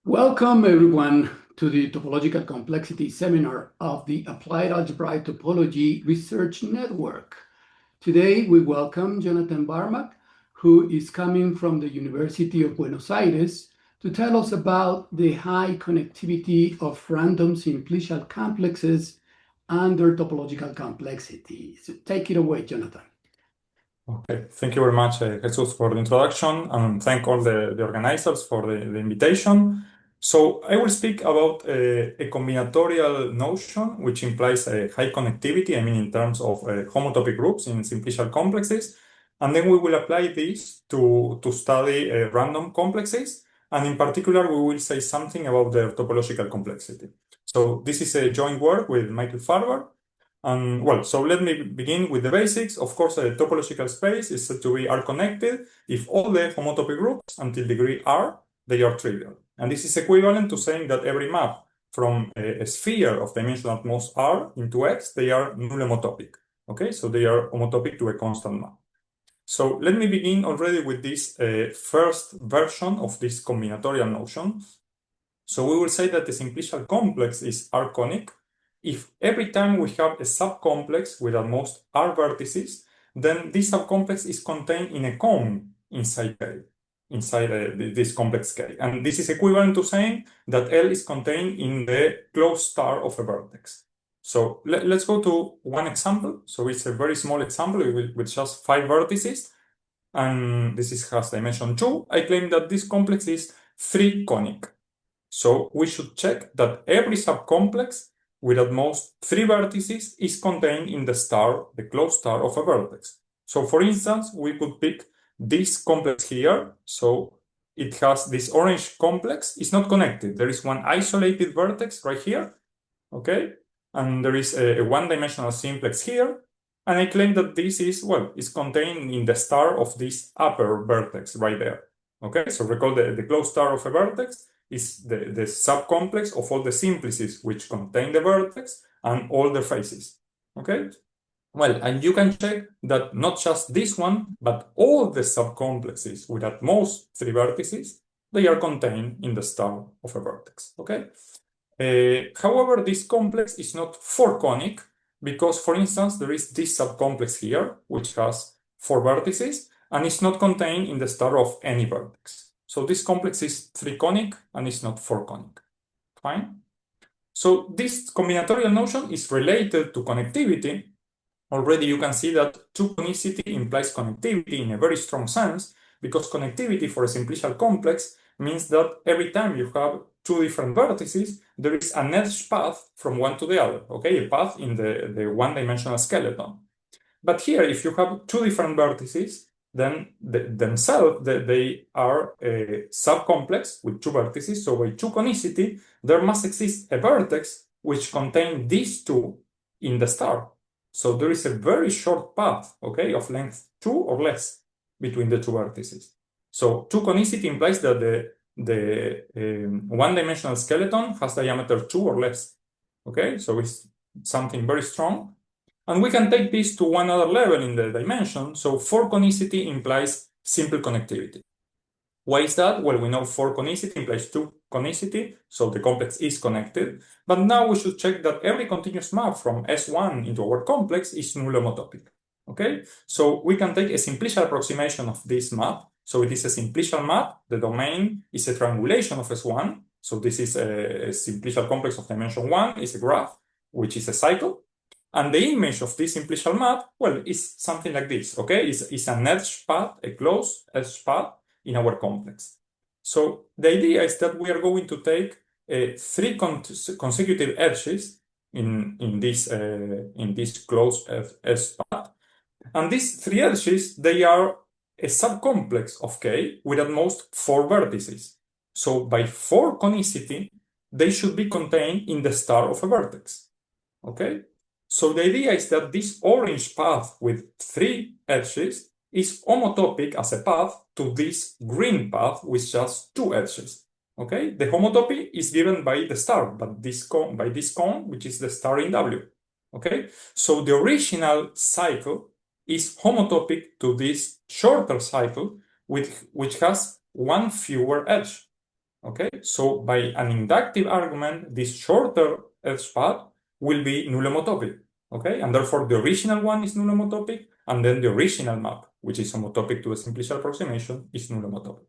Welcome everyone to the Topological Complexity Seminar of the Applied Algebraic Topology Research Network. Today we welcome Jonathan Barmak, who is coming from the University of Buenos Aires to tell us about the high connectivity of random simplicial complexes and their topological complexity. So take it away, Jonathan. Okay, thank you very much, Jesus, for the introduction, and thank all the organizers for the invitation. So I will speak about a combinatorial notion, which implies a high connectivity, I mean in terms of homotopic groups in simplicial complexes. And then we will apply this to study random complexes. And in particular, we will say something about their topological complexity. So this is a joint work with Michael Farber. Well, so let me begin with the basics. Of course, a topological space is said to be R-connected if all the homotopic groups until degree R, they are trivial. And this is equivalent to saying that every map from a sphere of dimension at most R into X, they are null homotopic. Okay, so they are homotopic to a constant map. So let me begin already with this first version of this combinatorial notion. So we will say that the simplicial complex is R-conic if every time we have a subcomplex with at most R vertices, then this subcomplex is contained in a cone inside K, inside this complex K. And this is equivalent to saying that L is contained in the closed star of a vertex. So let's go to one example. So it's a very small example with just 5 vertices. And this has dimension 2. I claim that this complex is 3-conic. So we should check that every subcomplex with at most 3 vertices is contained in the star, the closed star of a vertex. So for instance, we could pick this complex here. So it has this orange complex. It's not connected. There is one isolated vertex right here, okay? And there is a one-dimensional simplex here. And I claim that this is, well, is contained in the star of this upper vertex right there, okay? So recall the closed star of a vertex is the subcomplex of all the simplices which contain the vertex and all the faces, okay? Well, and you can check that not just this one, but all the subcomplexes with at most 3 vertices, they are contained in the star of a vertex, okay? However, this complex is not 4-conic because, for instance, there is this subcomplex here, which has 4 vertices, and it's not contained in the star of any vertex. So this complex is 3-conic and it's not 4-conic. Fine? So this combinatorial notion is related to connectivity. Already you can see that 2-conicity implies connectivity in a very strong sense, because connectivity for a simplicial complex means that every time you have 2 different vertices, there is an edge path from one to the other, okay? A path in the one-dimensional skeleton. But here, if you have 2 different vertices, then themselves, they are a subcomplex with 2 vertices. So by 2-conicity, there must exist a vertex which contains these 2 in the star. So there is a very short path, okay, of length 2 or less between the 2 vertices. So 2-conicity implies that the one-dimensional skeleton has diameter 2 or less, okay? So it's something very strong. And we can take this to one other level in the dimension. So 4-conicity implies simple connectivity. Why is that? Well, we know 4-conicity implies 2-conicity, so the complex is connected. But now we should check that every continuous map from S1 into our complex is null homotopic. Okay? So we can take a simplicial approximation of this map. So it is a simplicial map. The domain is a triangulation of S1. So this is a simplicial complex of dimension 1, is a graph, which is a cycle. And the image of this simplicial map, well, is something like this, okay? It's an edge path, a closed edge path in our complex. So the idea is that we are going to take 3 consecutive edges in this closed edge path. And these 3 edges, they are a subcomplex of K with at most 4 vertices. So by 4-conicity, they should be contained in the star of a vertex, okay? So the idea is that this orange path with 3 edges is homotopic as a path to this green path with just 2 edges. Okay, the homotopy is given by the star, but by this cone, which is the star in W. Okay, so the original cycle is homotopic to this shorter cycle, which has one fewer edge. Okay, so by an inductive argument, this shorter edge path will be null homotopic. Okay, and therefore the original one is null homotopic, and then the original map, which is homotopic to a simplicial approximation, is null homotopic.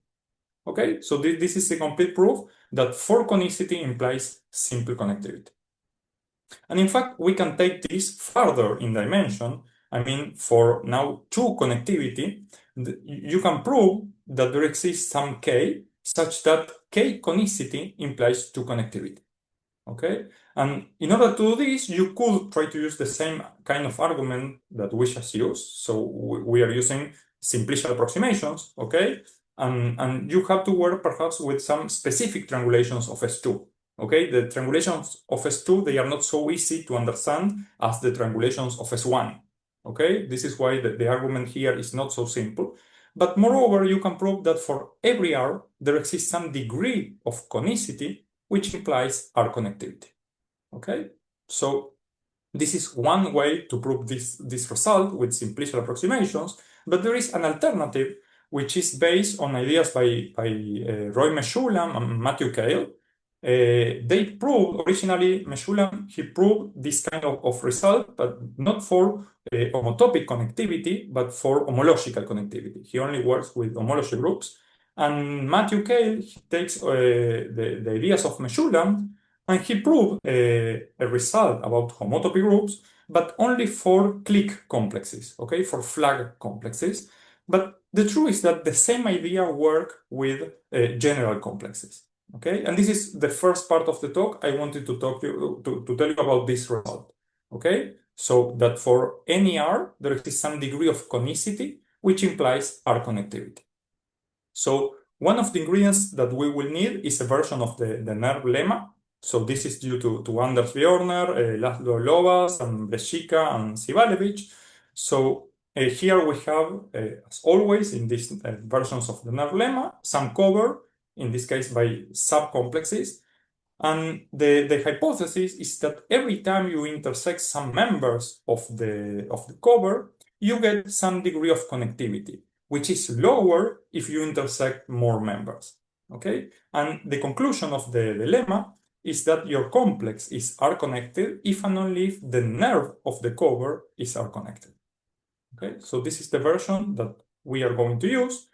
Okay, so this is the complete proof that for conicity implies simple connectivity. And in fact, we can take this further in dimension. I mean, for now 2 connectivity, you can prove that there exists some k such that k conicity implies 2 connectivity. Okay, and in order to do this, you could try to use the same kind of argument that we just used. So we are using simplicial approximations, okay? And you have to work perhaps with some specific triangulations of S2. Okay, the triangulations of S2, they are not so easy to understand as the triangulations of S1. Okay, this is why the argument here is not so simple. But moreover, you can prove that for every R, there exists some degree of conicity, which implies R connectivity. Okay, so this is one way to prove this result with simplicial approximations, but there is an alternative which is based on ideas by Roy Meshulam and Matthew Cale. They proved originally, Meshulam, he proved this kind of result, but not for homotopic connectivity, but for homological connectivity. He only works with homology groups. And Matthew Cale, he takes the ideas of Meshulam, and he proved a result about homotopy groups, but only for clique complexes, okay, for flag complexes. But the truth is that the same idea works with general complexes, okay? And this is the first part of the talk. I wanted to talk to tell you about this result, okay? So that for any R, there is some degree of conicity, which implies R connectivity. So one of the ingredients that we will need is a version of the NERV lemma. So this is due to Anders Björner, Laszlo Lovas, and Brezhika, and Sivalevich. So here we have, as always, in these versions of the NERV lemma, some cover, in this case by subcomplexes. And the hypothesis is that every time you intersect some members of the cover, you get some degree of connectivity, which is lower if you intersect more members. Okay, and the conclusion of the lemma is that your complex is R-connected if and only if the nerve of the cover is R-connected. Okay, so this is the version that we are going to use.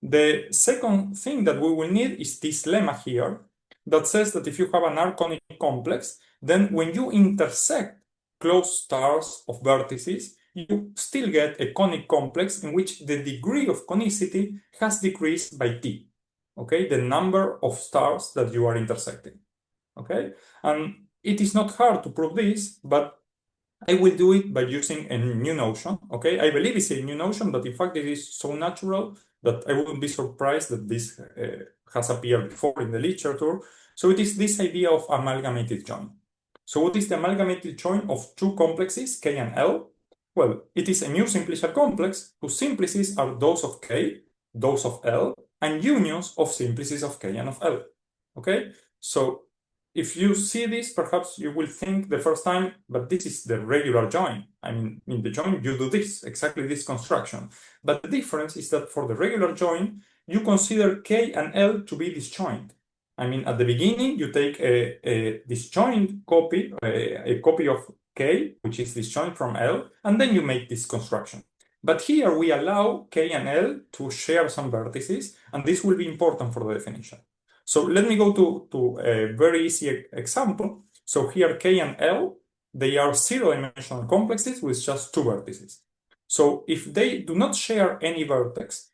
The second thing that we will need is this lemma here that says that if you have an R-conic complex, then when you intersect closed stars of vertices, you still get a conic complex in which the degree of conicity has decreased by t, okay, the number of stars that you are intersecting, okay? And it is not hard to prove this, but I will do it by using a new notion, okay? I believe it's a new notion, but in fact it is so natural that I wouldn't be surprised that this has appeared before in the literature. So it is this idea of amalgamated join. So what is the amalgamated join of 2 complexes, K and L? Well, it is a new simplicial complex whose simplices are those of K, those of L, and unions of simplices of K and of L, okay? So if you see this, perhaps you will think the first time, but this is the regular join. I mean, in the join, you do this, exactly this construction. But the difference is that for the regular join, you consider K and L to be disjoint. I mean, at the beginning, you take a disjoint copy, a copy of K, which is disjoint from L, and then you make this construction. But here we allow K and L to share some vertices, and this will be important for the definition. So let me go to a very easy example. So here K and L, they are 0-dimensional complexes with just 2 vertices. So if they do not share any vertex,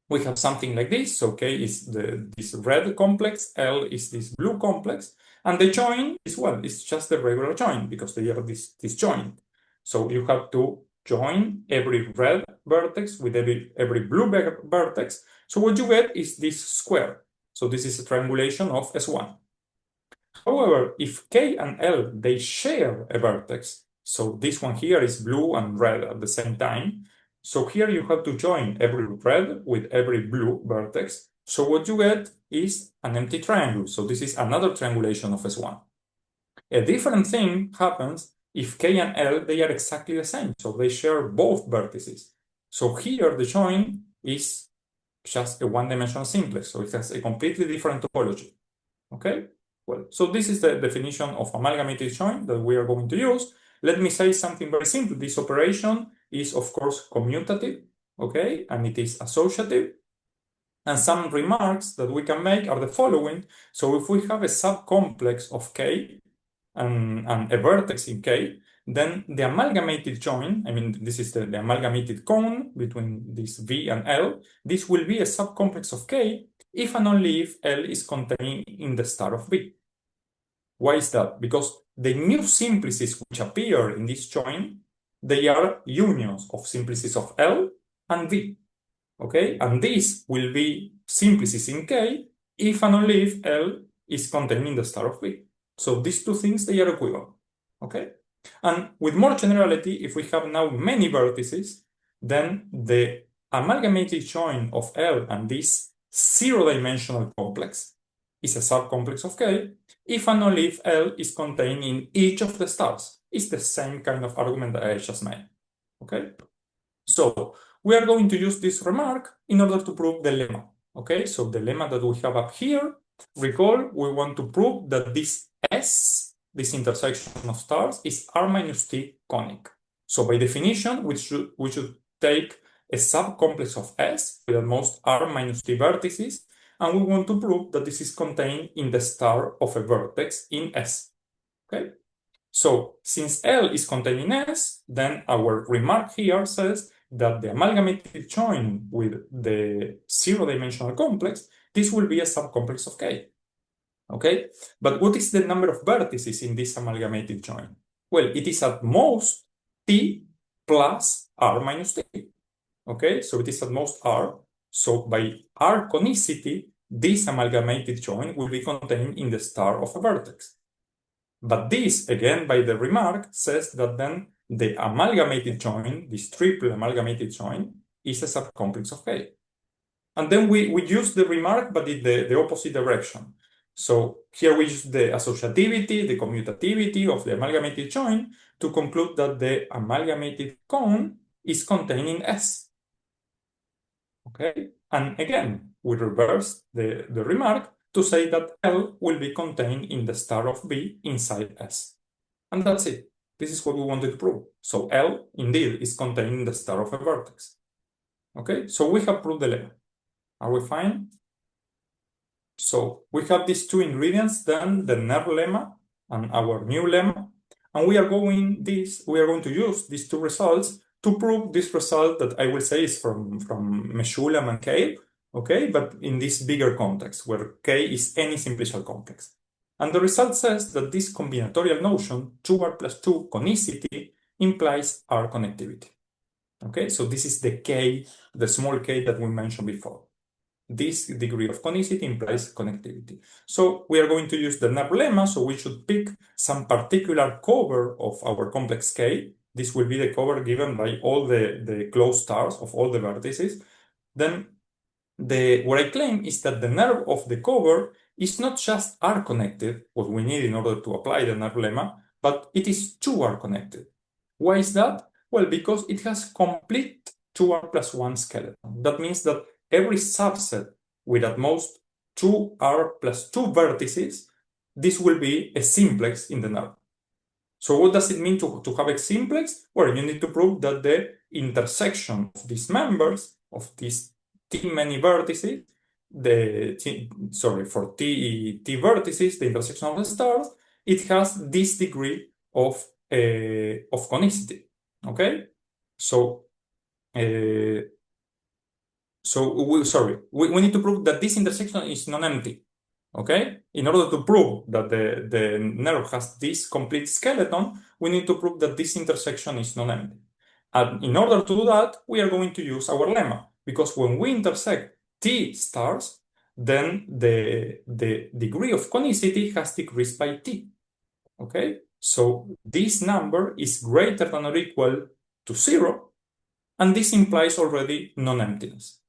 we have something like this. So K is this red complex, L is this blue complex, and the join is, well, it's just a regular join because they are disjoint. So you have to join every red vertex with every blue vertex. So what you get is this square. So this is a triangulation of S1. However, if K and L, they share a vertex, so this one here is blue and red at the same time, so here you have to join every red with every blue vertex. So what you get is an empty triangle. So this is another triangulation of S1. A different thing happens if K and L, they are exactly the same. So they share both vertices. So here the join is just a one-dimensional simplex, so it has a completely different topology. Okay? Well, so this is the definition of amalgamated join that we are going to use. Let me say something very simple. This operation is, of course, commutative, okay? And it is associative. And some remarks that we can make are the following. So if we have a subcomplex of K and a vertex in K, then the amalgamated join, I mean, this is the amalgamated cone between this V and L, this will be a subcomplex of K if and only if L is contained in the star of V. Why is that? Because the new simplices which appear in this join, they are unions of simplices of L and V. Okay, and this will be simplices in K if and only if L is contained in the star of V. So these two things, they are equivalent. Okay, and with more generality, if we have now many vertices, then the amalgamated join of L and this zero-dimensional complex is a subcomplex of K if and only if L is contained in each of the stars. It's the same kind of argument that I just made. Okay, so we are going to use this remark in order to prove the lemma. Okay, so the lemma that we have up here, recall, we want to prove that this S, this intersection of stars, is R minus T conic. So by definition, we should take a subcomplex of S with at most R minus T vertices, and we want to prove that this is contained in the star of a vertex in S. Okay? So since L is contained in S, then our remark here says that the amalgamated join with the zero-dimensional complex, this will be a subcomplex of K. Okay, but what is the number of vertices in this amalgamated join? Well, it is at most T plus R minus T. Okay, so it is at most R. So by R conicity, this amalgamated join will be contained in the star of a vertex. But this, again, by the remark, says that then the amalgamated join, this triple amalgamated join, is a subcomplex of K. And then we use the remark, but in the opposite direction. So here we use the associativity, the commutativity of the amalgamated join to conclude that the amalgamated cone is contained in S. Okay, and again, we reverse the remark to say that L will be contained in the star of B inside S. And that's it. This is what we wanted to prove. So L indeed is contained in the star of a vertex. Okay, so we have proved the lemma. Are we fine? So we have these two ingredients, then the NER lemma and our new lemma. And we are going to use these two results to prove this result that I will say is from Meshulam and Cale, okay, but in this bigger context where K is any simplicial complex. And the result says that this combinatorial notion, 2R plus 2 conicity, implies R connectivity. Okay, so this is the K, the small k that we mentioned before. This degree of conicity implies connectivity. So we are going to use the NER lemma, so we should pick some particular cover of our complex K. This will be the cover given by all the closed stars of all the vertices. Then what I claim is that the NER of the cover is not just R connected, what we need in order to apply the NER lemma, but it is 2R connected. Why is that? Well, because it has complete 2R plus 1 skeleton. That means that every subset with at most 2R plus 2 vertices, this will be a simplex in the NER. So what does it mean to have a simplex? Well, you need to prove that the intersection of these members, of these T many vertices, for T vertices, the intersection of the stars, it has this degree of conicity. Okay? So we need to prove that this intersection is non-empty. Okay? In order to prove that the nerve has this complete skeleton, we need to prove that this intersection is non-empty. And in order to do that, we are going to use our lemma, because when we intersect T stars, then the degree of conicity has decreased by T. Okay? So this number is greater than or equal to 0, and this implies already non-emptiness.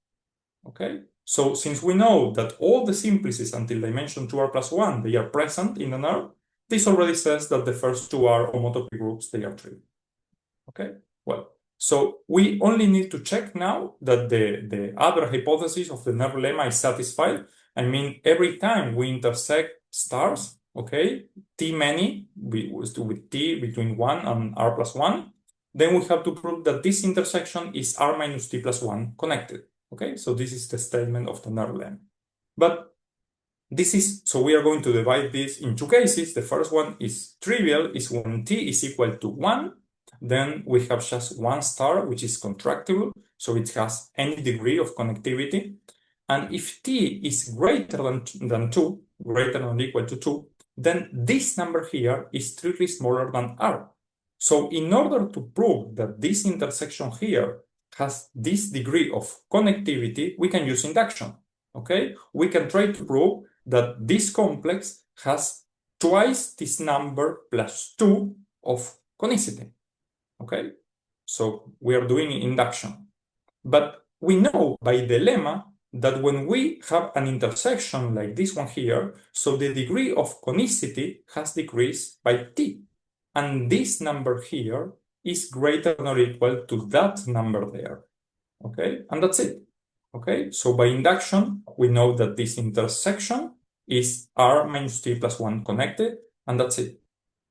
Okay? So since we know that all the simplices until dimension 2R plus 1, they are present in the NER, this already says that the first two are homotopic groups, they are trivial. Okay? Well, So we only need to check now that the other hypothesis of the Nerv lemma is satisfied. I mean, every time we intersect stars, okay, t many with t between 1 and r plus 1, then we have to prove that this intersection is r minus t plus 1 connected. Okay, so this is the statement of the Nerv lemma. But so we are going to divide this in two cases. The first one is trivial, is when t is equal to 1. Then we have just one star, which is contractible, so it has any degree of connectivity. And if t is greater than 2, greater than or equal to 2, then this number here is strictly smaller than r. So in order to prove that this intersection here has this degree of connectivity, we can use induction. Okay, we can try to prove that this complex has twice this number plus 2 of conicity. Okay, so we are doing induction. But we know by the lemma that when we have an intersection like this one here, so the degree of conicity has decreased by t. And this number here is greater than or equal to that number there. Okay, and that's it. Okay, so by induction, we know that this intersection is r minus t plus 1 connected, and that's it.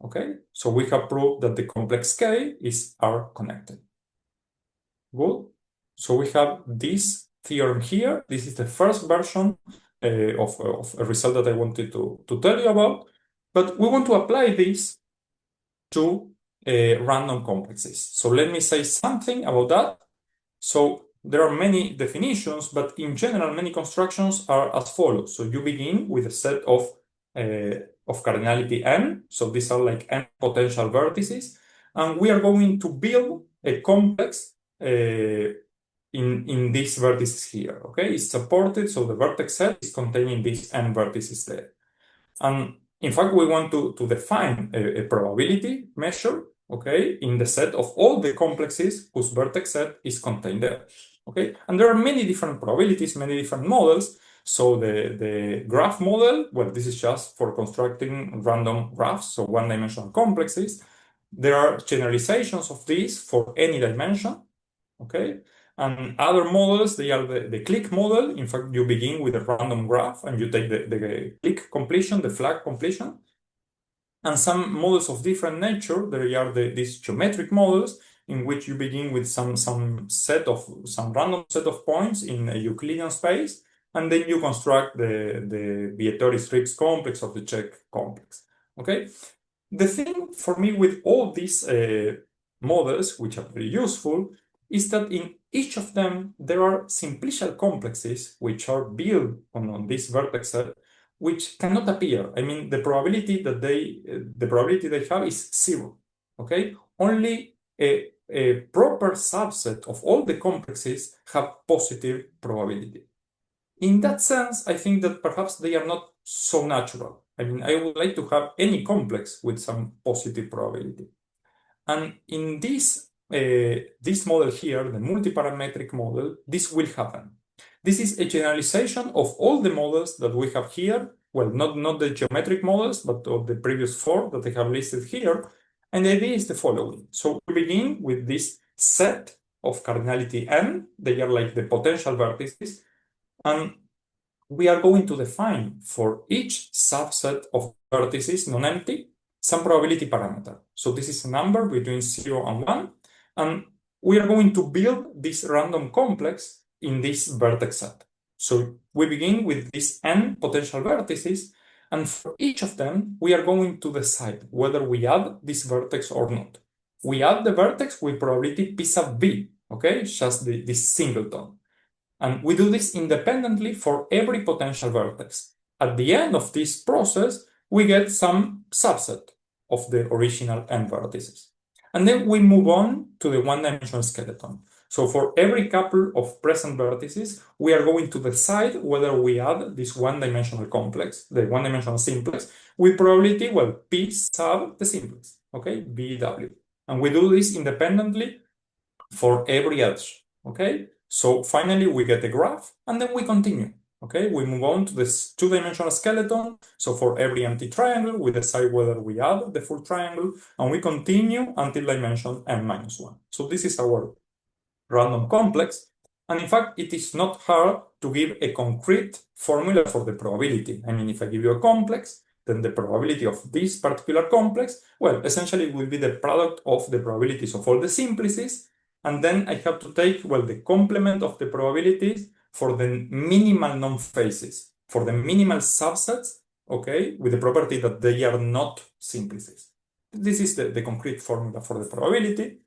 Okay, so we have proved that the complex K is R connected. Good. So we have this theorem here. This is the first version of a result that I wanted to tell you about. But we want to apply this to random complexes. So let me say something about that. So there are many definitions, but in general, many constructions are as follows. So you begin with a set of cardinality n. So these are like n potential vertices. And we are going to build a complex in these vertices here. Okay, it's supported. So the vertex set is containing these n vertices there. And in fact, we want to define a probability measure, okay, in the set of all the complexes whose vertex set is contained there. Okay, and there are many different probabilities, many different models. So the graph model, well, this is just for constructing random graphs, so one-dimensional complexes. There are generalizations of these for any dimension, okay? And other models, they are the clique model. In fact, you begin with a random graph and you take the clique completion, the flag completion. And some models of different nature, there are these geometric models in which you begin with some random set of points in a Euclidean space, and then you construct the Viettori-Strips complex or the Czech complex. Okay, the thing for me with all these models, which are very useful, is that in each of them there are simplicial complexes which are built on this vertex set, which cannot appear. I mean, the probability they have is 0. Okay, only a proper subset of all the complexes have positive probability. In that sense, I think that perhaps they are not so natural. I mean, I would like to have any complex with some positive probability. And in this model here, the multiparametric model, this will happen. This is a generalization of all the models that we have here. Well, not the geometric models, but of the previous 4 that I have listed here. And the idea is the following. So we begin with this set of cardinality n. They are like the potential vertices. And we are going to define for each subset of vertices non-empty some probability parameter. So this is a number between 0 and 1. And we are going to build this random complex in this vertex set. So we begin with these n potential vertices. And for each of them, we are going to decide whether we add this vertex or not. We add the vertex with probability p sub b, okay? Just this singleton. And we do this independently for every potential vertex. At the end of this process, we get some subset of the original n vertices. And then we move on to the one-dimensional skeleton. So for every couple of present vertices, we are going to decide whether we add this one-dimensional complex, the one-dimensional simplex, with probability, well, p sub the simplex, okay, bw. And we do this independently for every edge, okay? So finally, we get a graph, and then we continue. Okay, we move on to this two-dimensional skeleton. So for every empty triangle, we decide whether we add the full triangle, and we continue until dimension n minus 1. So this is our random complex. And in fact, it is not hard to give a concrete formula for the probability. I mean, if I give you a complex, then the probability of this particular complex, well, essentially will be the product of the probabilities of all the simplices. And then I have to take, well, the complement of the probabilities for the minimal non-phases, for the minimal subsets, okay, with the property that they are not simplices. This is the concrete formula for the probability.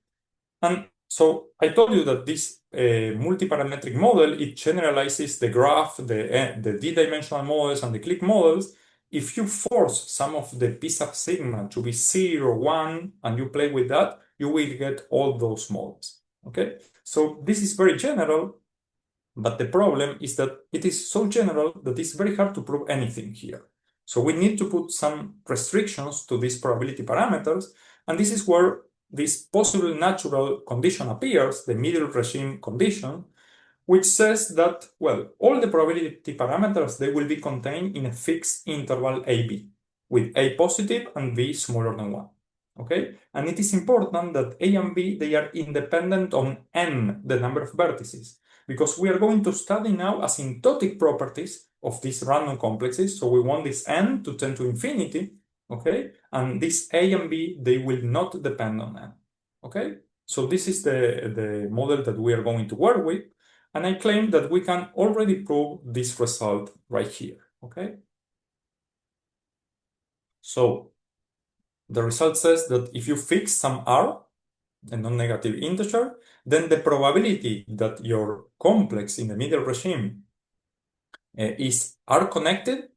And so I told you that this multi-parametric model, it generalizes the graph, the d-dimensional models and the clique models. If you force some of the p sub sigma to be 0, 1, and you play with that, you will get all those models, okay? So this is very general, but the problem is that it is so general that it's very hard to prove anything here. So we need to put some restrictions to these probability parameters, and this is where this possible natural condition appears, the medial regime condition, which says that, well, all the probability parameters, they will be contained in a fixed interval AB, with A positive and B smaller than 1, okay? And it is important that A and B, they are independent on n, the number of vertices, because we are going to study now asymptotic properties of these random complexes, so we want this n to tend to infinity, okay? And this A and B, they will not depend on n, okay? So this is the model that we are going to work with, and I claim that we can already prove this result right here, okay? So the result says that if you fix some r, a non-negative integer, then the probability that your complex in the medial regime is r-connected,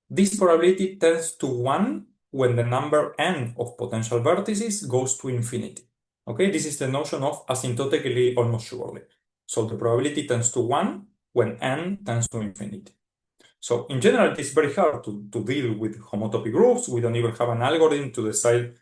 this probability tends to 1 when the number n of potential vertices goes to infinity. Okay, this is the notion of asymptotically almost surely. So the probability tends to 1 when n tends to infinity. So in general, it is very hard to deal with homotopy groups. We don't even have an algorithm to decide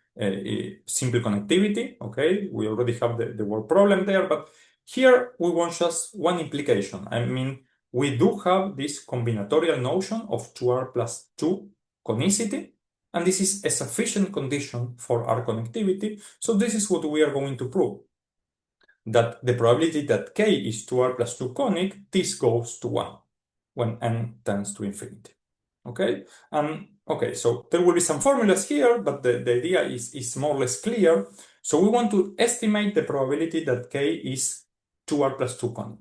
simple connectivity. Okay, we already have the word problem there, but here we want just one implication. I mean, we do have this combinatorial notion of 2r plus 2 conicity, and this is a sufficient condition for R connectivity. So this is what we are going to prove, that the probability that k is 2r plus 2 conic, this goes to 1 when n tends to infinity, okay? Okay, so there will be some formulas here, but the idea is more or less clear. So we want to estimate the probability that k is 2r plus 2 conic.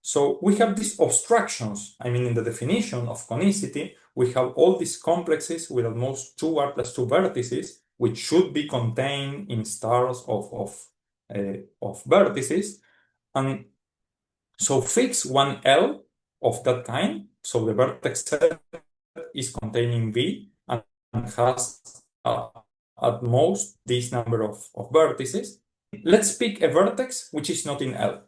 So we have these obstructions. I mean, in the definition of conicity, we have all these complexes with at most 2r plus 2 vertices, which should be contained in stars of vertices. And so fix one L of that kind. So the vertex set is containing V and has at most this number of vertices. Let's pick a vertex which is not in L.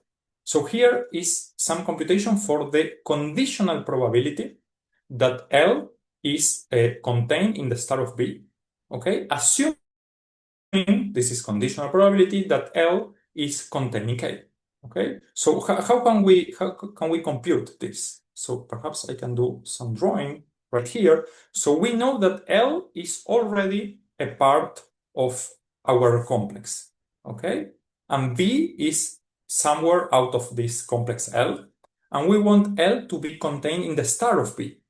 So here is some computation for the conditional probability that L is contained in the star of B. Okay, assuming this is conditional probability that L is containing K. Okay, so how can we compute this? So perhaps I can do some drawing right here. So we know that L is already a part of our complex. Okay, and B is somewhere out of this complex L, and we want L to be contained in the star of B.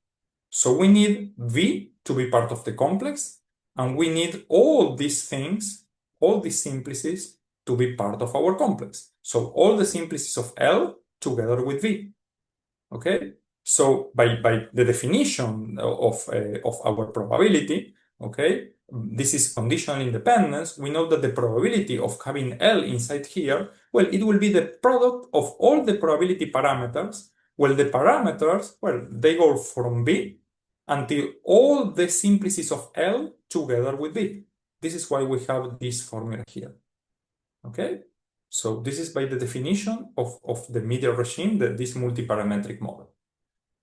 So we need V to be part of the complex, and we need all these things, all these simplices, to be part of our complex. So all the simplices of L together with V. Okay? So by the definition of our probability, okay, this is conditional independence, we know that the probability of having L inside here, well, it will be the product of all the probability parameters. Well, the parameters, well, they go from V until all the simplices of L together with V. This is why we have this formula here. Okay? So this is by the definition of the medial regime, this multi-parametric model.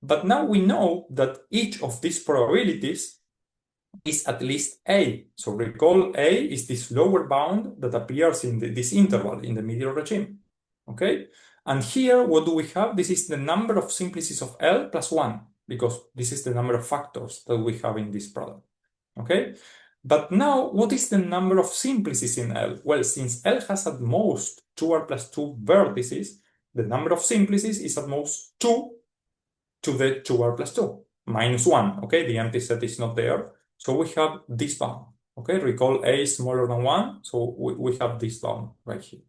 But now we know that each of these probabilities is at least A. So recall A is this lower bound that appears in this interval in the medial regime. Okay? And here, what do we have? This is the number of simplices of L plus 1, because this is the number of factors that we have in this product. Okay? But now, what is the number of simplices in L? Well, since L has at most 2r plus 2 vertices, the number of simplices is at most 2 to the 2r plus 2, minus 1, okay? The empty set is not there. So we have this bound, okay? Recall A is smaller than 1, so we have this bound right here.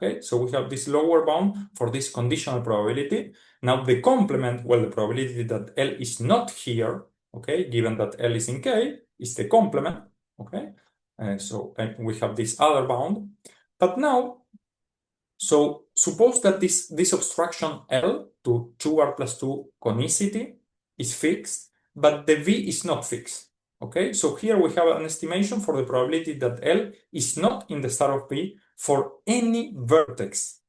Okay, so we have this lower bound for this conditional probability. Now the complement, well, the probability that L is not here, okay, given that L is in K, is the complement, okay? So we have this other bound. But now, so suppose that this obstruction L to 2r plus 2 conicity is fixed, but the V is not fixed. Okay, so here we have an estimation for the probability that L is not in the star of V for any vertex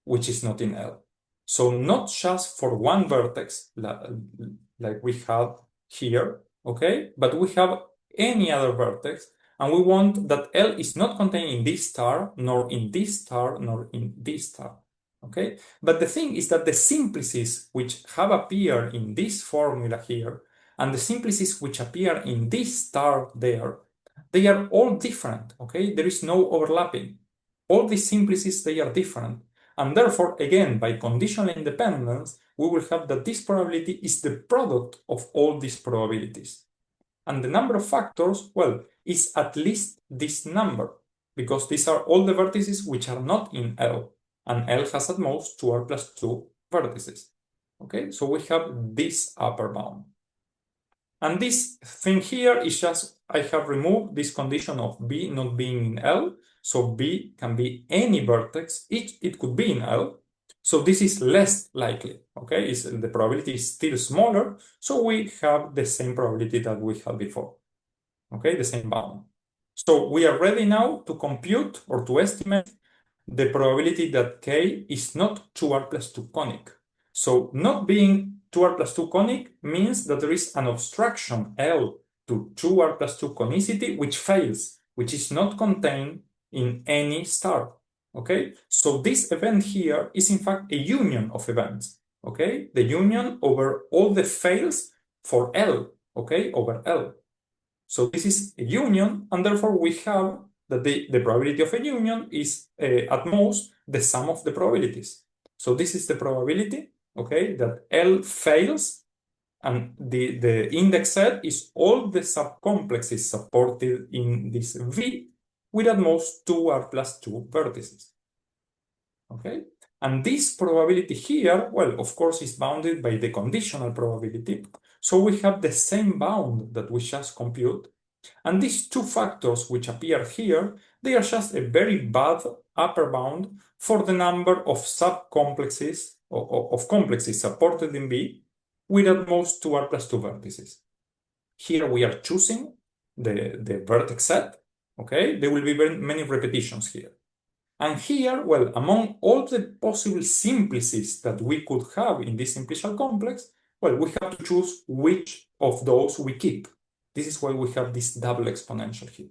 which is not in L. So not just for one vertex like we have here, okay, but we have any other vertex, and we want that L is not contained in this star, nor in this star, nor in this star. Okay, but the thing is that the simplices which have appeared in this formula here and the simplices which appear in this star there, they are all different, okay? There is no overlapping. All these simplices, they are different. And therefore, again, by conditional independence, we will have that this probability is the product of all these probabilities. And the number of factors, well, is at least this number, because these are all the vertices which are not in L. And L has at most 2r plus 2 vertices. Okay, so we have this upper bound. And this thing here is just, I have removed this condition of B not being in L. So B can be any vertex, it could be in L. So this is less likely, okay? The probability is still smaller, so we have the same probability that we had before, okay? The same bound. So we are ready now to compute or to estimate the probability that K is not 2r plus 2 conic. So not being 2r plus 2 conic means that there is an obstruction L to 2r plus 2 conicity which fails, which is not contained in any star. Okay, so this event here is in fact a union of events. Okay, the union over all the fails for L. Okay, over L. So this is a union, and therefore we have that the probability of a union is at most the sum of the probabilities. So this is the probability, okay, that L fails, and the index set is all the subcomplexes supported in this V with at most 2r plus 2 vertices. Okay, and this probability here, well, of course, is bounded by the conditional probability. So we have the same bound that we just compute. And these two factors which appear here, they are just a very bad upper bound for the number of subcomplexes of complexes supported in B with at most 2r plus 2 vertices. Here we are choosing the vertex set, okay? There will be very many repetitions here. And here, well, among all the possible simplices that we could have in this simplicial complex, well, we have to choose which of those we keep. This is why we have this double exponential here.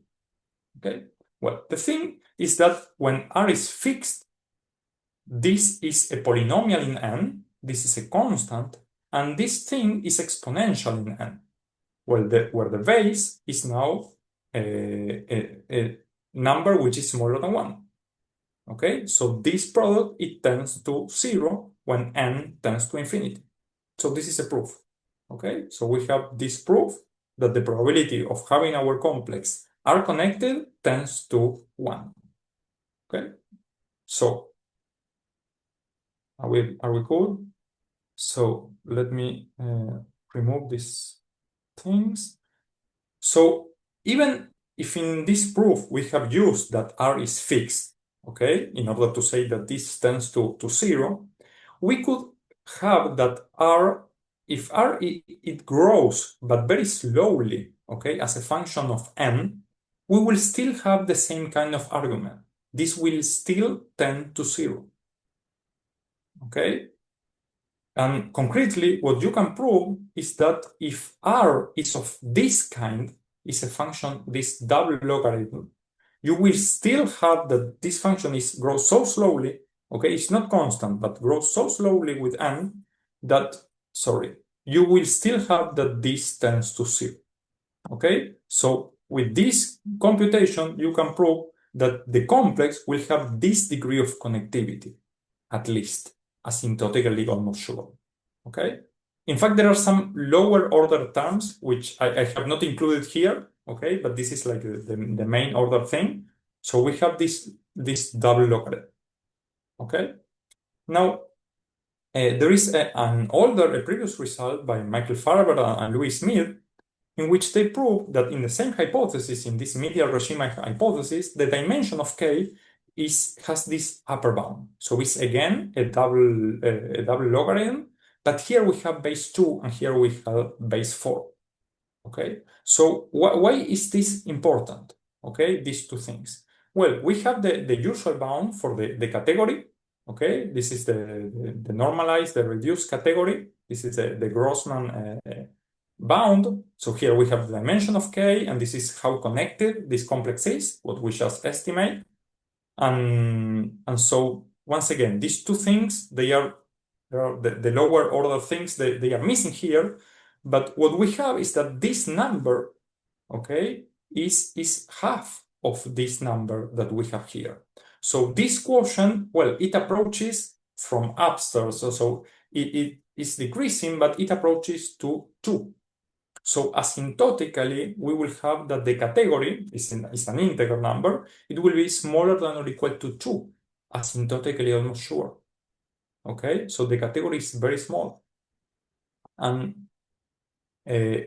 Okay? Well, the thing is that when R is fixed, this is a polynomial in N, this is a constant, and this thing is exponential in N. Well, where the base is now a number which is smaller than 1. Okay, so this product, it tends to 0 when N tends to infinity. So this is a proof. Okay, so we have this proof that the probability of having our complex are connected tends to 1. Okay, so are we cool? So let me remove these things. So even if in this proof we have used that R is fixed, okay, in order to say that this tends to 0, we could have that R, if R it grows but very slowly, okay, as a function of N, we will still have the same kind of argument. This will still tend to 0, okay? And concretely, what you can prove is that if R is of this kind, is a function, this double logarithm, you will still have that this function grows so slowly, okay, it's not constant, but grows so slowly with N that, sorry, you will still have that this tends to 0, okay? So with this computation, you can prove that the complex will have this degree of connectivity, at least, asymptotically almost sure. Okay? In fact, there are some lower order terms, which I have not included here, okay? But this is like the main order thing. So we have this double logarithm, okay? Now, there is a previous result by Michael Farber and Louis Smith, in which they prove that in the same hypothesis, in this medial regime hypothesis, the dimension of K has this upper bound. So it's again a double logarithm, but here we have base 2 and here we have base 4. Okay, so why is this important? Okay, these two things. Well, we have the usual bound for the category. Okay, this is the normalized, the reduced category. This is the Grossman bound. So here we have the dimension of K, and this is how connected this complex is, what we just estimate. And so once again, these two things, they are the lower order things, they are missing here. But what we have is that this number, okay, is half of this number that we have here. So this quotient, well, it approaches from upstairs. So it is decreasing, but it approaches to 2. So asymptotically, we will have that the category is an integer number. It will be smaller than or equal to 2, asymptotically almost sure. Okay, so the category is very small. And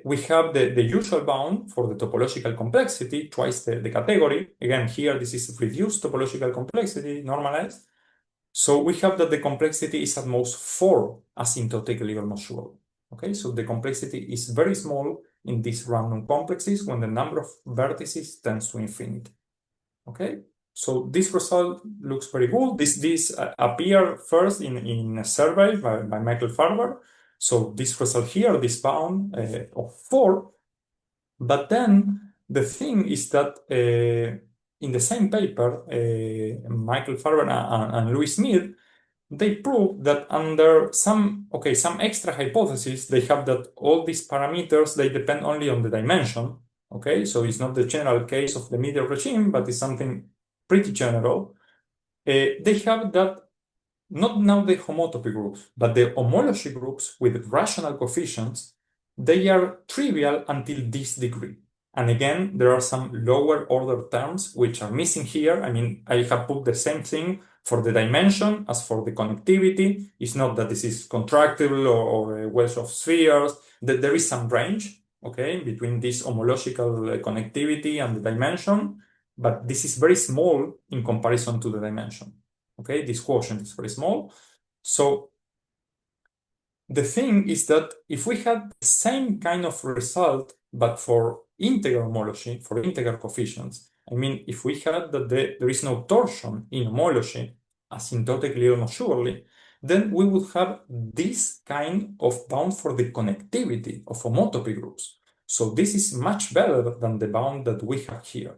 we have the usual bound for the topological complexity, twice the category. Again, here this is reduced topological complexity, normalized. So we have that the complexity is at most 4, asymptotically almost sure. Okay, so the complexity is very small in these random complexes when the number of vertices tends to infinity. Okay, so this result looks very good. This appeared first in a survey by Michael Farber. So this result here, this bound of 4. But then the thing is that in the same paper, Michael Farber and Louis Smith, they prove that under some extra hypothesis, they have that all these parameters, they depend only on the dimension. Okay, so it's not the general case of the medial regime, but it's something pretty general. They have that not now the homotopy groups, but the homology groups with rational coefficients, they are trivial until this degree. And again, there are some lower order terms which are missing here. I mean, I have put the same thing for the dimension as for the connectivity. It's not that this is contractible or a wedge of spheres. There is some range, okay, between this homological connectivity and the dimension, but this is very small in comparison to the dimension. Okay, this quotient is very small. So the thing is that if we had the same kind of result, but for integer homology, for integer coefficients, I mean, if we had that there is no torsion in homology, asymptotically almost surely, then we would have this kind of bound for the connectivity of homotopy groups. So this is much better than the bound that we have here.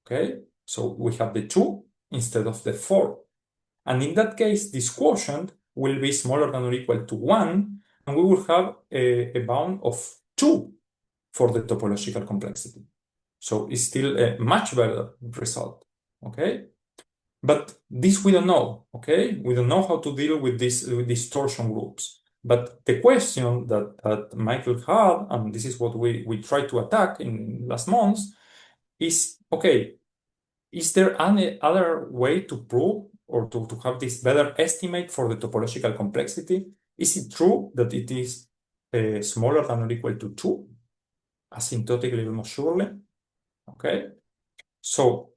Okay, so we have the 2 instead of the 4. And in that case, this quotient will be smaller than or equal to 1, and we will have a bound of 2 for the topological complexity. So it's still a much better result, okay? But this we don't know, okay? We don't know how to deal with these torsion groups. But the question that Michael had, and this is what we tried to attack in last months, is, okay, is there any other way to prove or to have this better estimate for the topological complexity? Is it true that it is smaller than or equal to 2, asymptotically almost surely? Okay, so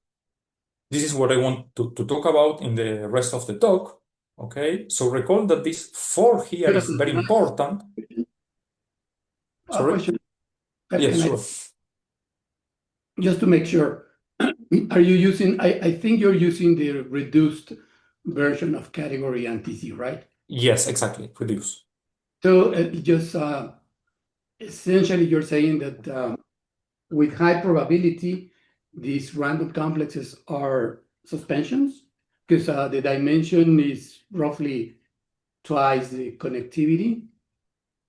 this is what I want to talk about in the rest of the talk. Okay, so recall that this 4 here is very important. Sorry? Question. Yes, Can sure. Just to make sure, are you using, I think you're using the reduced version of category and TC, right? Yes, exactly, reduce. So just essentially you're saying that with high probability, these random complexes are suspensions because the dimension is roughly twice the connectivity.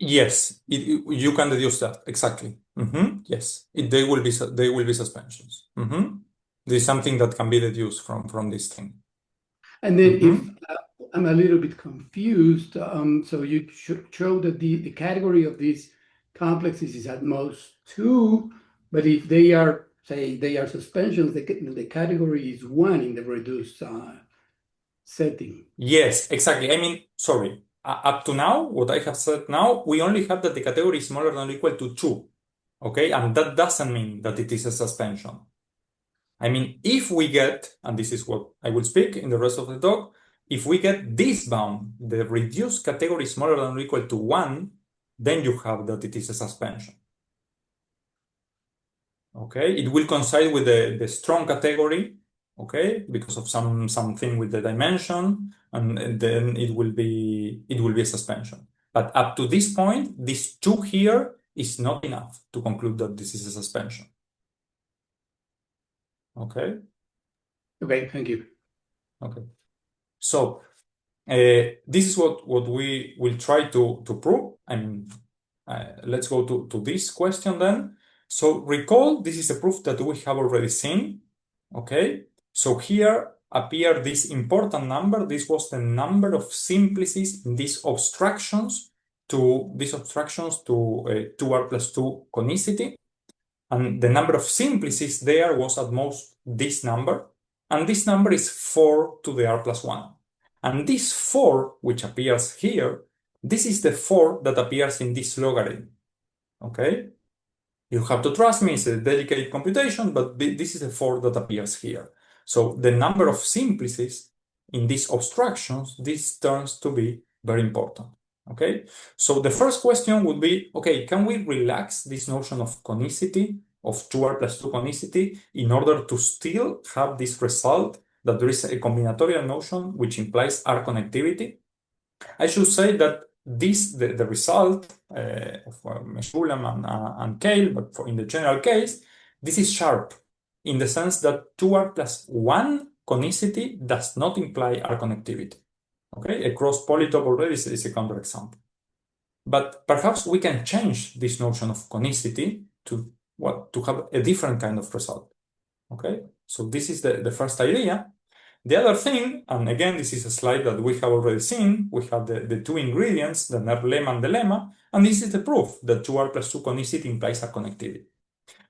Yes, you can deduce that exactly. Yes, they will be suspensions. This is something that can be deduced from this thing. And then if I'm a little bit confused, so you show that the category of these complexes is at most 2, but if they are, say, they are suspensions, the category is 1 in the reduced setting. Yes, exactly. I mean, sorry. Up to now, what I have said now, we only have that the category is smaller than or equal to 2. Okay, and that doesn't mean that it is a suspension. I mean, if we get, and this is what I will speak in the rest of the talk, if we get this bound, the reduced category is smaller than or equal to 1, then you have that it is a suspension. Okay, it will coincide with the strong category, okay, because of something with the dimension, and then it will be a suspension. But up to this point, this 2 here is not enough to conclude that this is a suspension. Okay. Okay, thank you. Okay. So this is what we will try to prove. I mean, let's go to this question then. So recall, this is a proof that we have already seen. Okay, so here appear this important number. This was the number of simplices in these obstructions to 2r plus 2 conicity. And the number of simplices there was at most this number. And this number is 4 to the r plus 1. And this 4, which appears here, this is the 4 that appears in this logarithm. Okay? You have to trust me, it's a delicate computation, but this is the 4 that appears here. So the number of simplices in these obstructions, this turns to be very important. Okay? So the first question would be, okay, can we relax this notion of conicity, of 2r plus 2 conicity, in order to still have this result that there is a combinatorial notion which implies R connectivity? I should say that the result of Meshulam and Kale, but in the general case, this is sharp in the sense that 2r plus 1 conicity does not imply R connectivity. Okay, a cross polytope already is a counterexample. But perhaps we can change this notion of conicity to have a different kind of result. Okay, so this is the first idea. The other thing, and again, this is a slide that we have already seen, we have the 2 ingredients, the NER lemma and the lemma, and this is the proof that 2r plus 2 conicity implies a connectivity.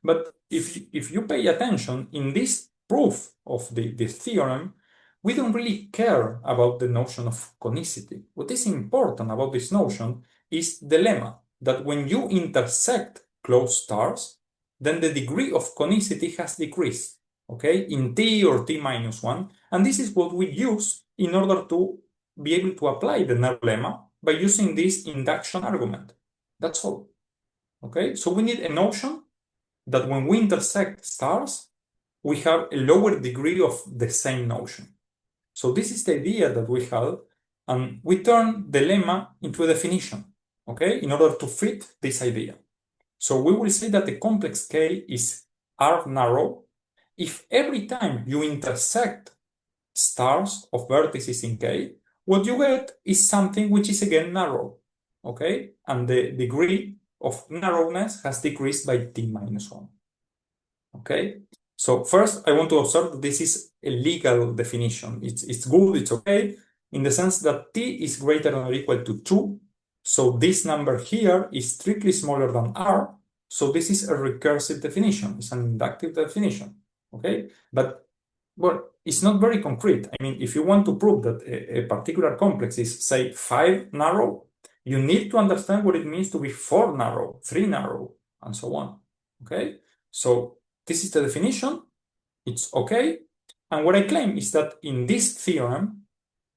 But if you pay attention, in this proof of this theorem, we don't really care about the notion of conicity. What is important about this notion is the lemma, that when you intersect closed stars, then the degree of conicity has decreased, okay, in t or t minus 1. And this is what we use in order to be able to apply the NER lemma by using this induction argument. That's all, okay? So we need a notion that when we intersect stars, we have a lower degree of the same notion. So this is the idea that we have, and we turn the lemma into a definition, okay, in order to fit this idea. So we will say that the complex K is R narrow if every time you intersect stars of vertices in K, what you get is something which is again narrow, okay? And the degree of narrowness has decreased by t minus 1. Okay, so first I want to observe that this is a legal definition. It's good, it's okay, in the sense that t is greater than or equal to 2. So this number here is strictly smaller than r. So this is a recursive definition. It's an inductive definition. Okay, but well, it's not very concrete. I mean, if you want to prove that a particular complex is, say, 5 narrow, you need to understand what it means to be 4 narrow, 3 narrow, and so on. Okay, so this is the definition, it's okay. And what I claim is that in this theorem,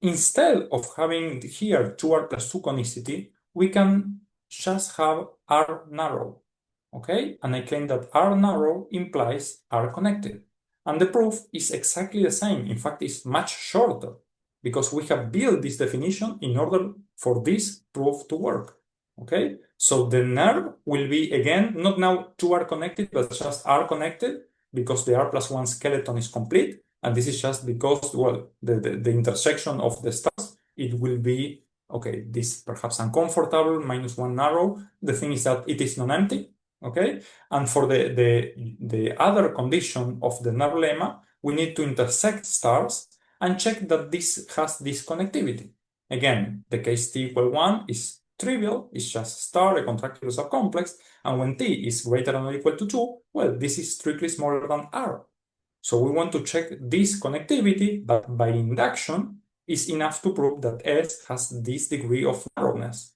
instead of having here 2r plus 2 conicity, we can just have R narrow, okay? And I claim that R narrow implies R connected. And the proof is exactly the same. In fact, it's much shorter because we have built this definition in order for this proof to work, okay? So the NER will be, again, not now 2R connected, but just R connected because the R plus 1 skeleton is complete. And this is just because, well, the intersection of the stars, it will be Okay, this perhaps uncomfortable, -1 narrow. The thing is that it is non-empty. Okay, and for the other condition of the narrow lemma, we need to intersect stars and check that this has this connectivity. Again, the case t equal 1 is trivial, it's just star, a contractible subcomplex, and when t is greater than or equal to 2, well, this is strictly smaller than r. So we want to check this connectivity, but by induction is enough to prove that S has this degree of narrowness.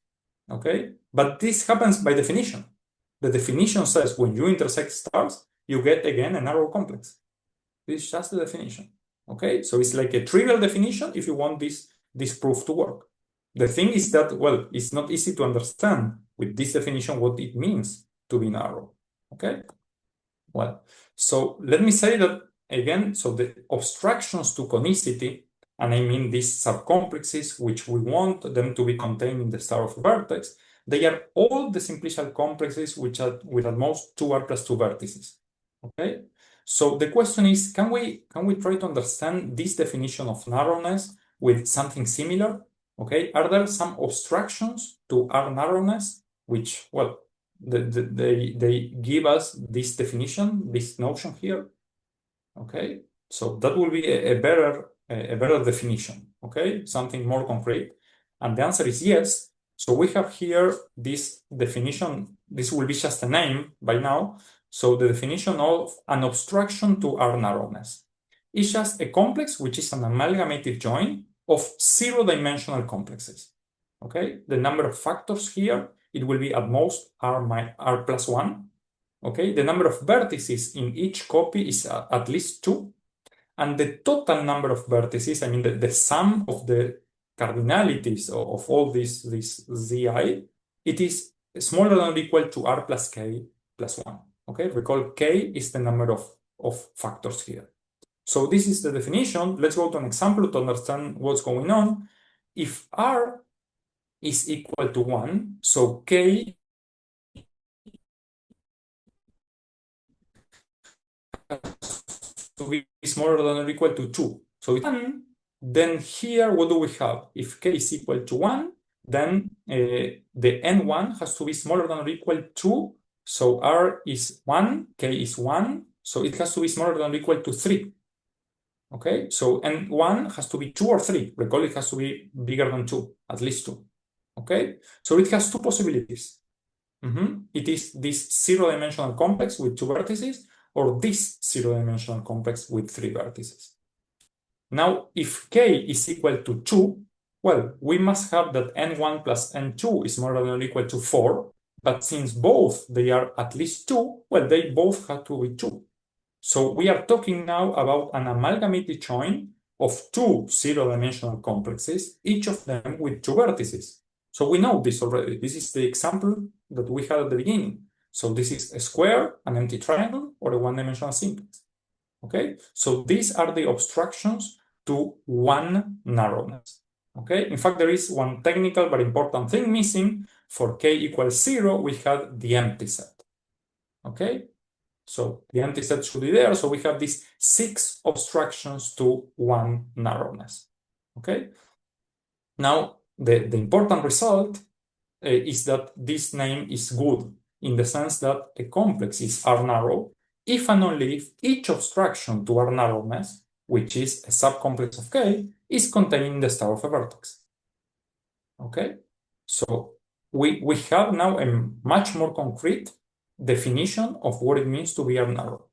Okay? But this happens by definition. The definition says when you intersect stars, you get again a narrow complex. This is just the definition. Okay? So it's like a trivial definition if you want this proof to work. The thing is that, well, it's not easy to understand with this definition what it means to be narrow. Okay? Well, so let me say that again, so the obstructions to conicity, and I mean these subcomplexes which we want them to be contained in the star of a vertex, they are all the simplicial complexes which are with at most 2r plus 2 vertices. Okay? So the question is, can we try to understand this definition of narrowness with something similar? Okay, are there some obstructions to R narrowness, which, well, they give us this definition, this notion here? Okay, so that will be a better definition. Okay, something more concrete, and the answer is yes. So we have here this definition. This will be just a name by now. So the definition of an obstruction to R narrowness is just a complex which is an amalgamative join of zero-dimensional complexes. Okay, the number of factors here, it will be at most R plus 1. Okay, the number of vertices in each copy is at least 2. And the total number of vertices, I mean the sum of the cardinalities of all this zi, it is smaller than or equal to R plus k plus 1. Okay, recall k is the number of factors here. So this is the definition. Let's go to an example to understand what's going on. If R is equal to 1, so k to be smaller than or equal to 2. So it's 1, then here what do we have? If k is equal to 1, then the n1 has to be smaller than or equal to, so R is 1, k is 1, so it has to be smaller than or equal to 3. Okay, so n1 has to be 2 or 3. Recall it has to be bigger than 2, at least 2. Okay, so it has two possibilities. It is this zero-dimensional complex with 2 vertices, or this zero-dimensional complex with 3 vertices. Now, if k is equal to 2, well, we must have that n1 plus n2 is more than or equal to 4, but since both they are at least 2, well, they both have to be 2. So we are talking now about an amalgamated join of 2 zero-dimensional complexes, each of them with 2 vertices. So we know this already. This is the example that we had at the beginning. So this is a square, an empty triangle, or a one-dimensional simplex. Okay, so these are the obstructions to one narrowness. Okay, in fact, there is one technical but important thing missing. For k equals 0, we have the empty set. Okay, so the empty set should be there. So we have these 6 obstructions to one narrowness. Okay, now the important result is that this name is good in the sense that a complex is R narrow if and only if each obstruction to R narrowness, which is a subcomplex of K, is contained in the star of a vertex. Okay, so we have now a much more concrete definition of what it means to be R narrow.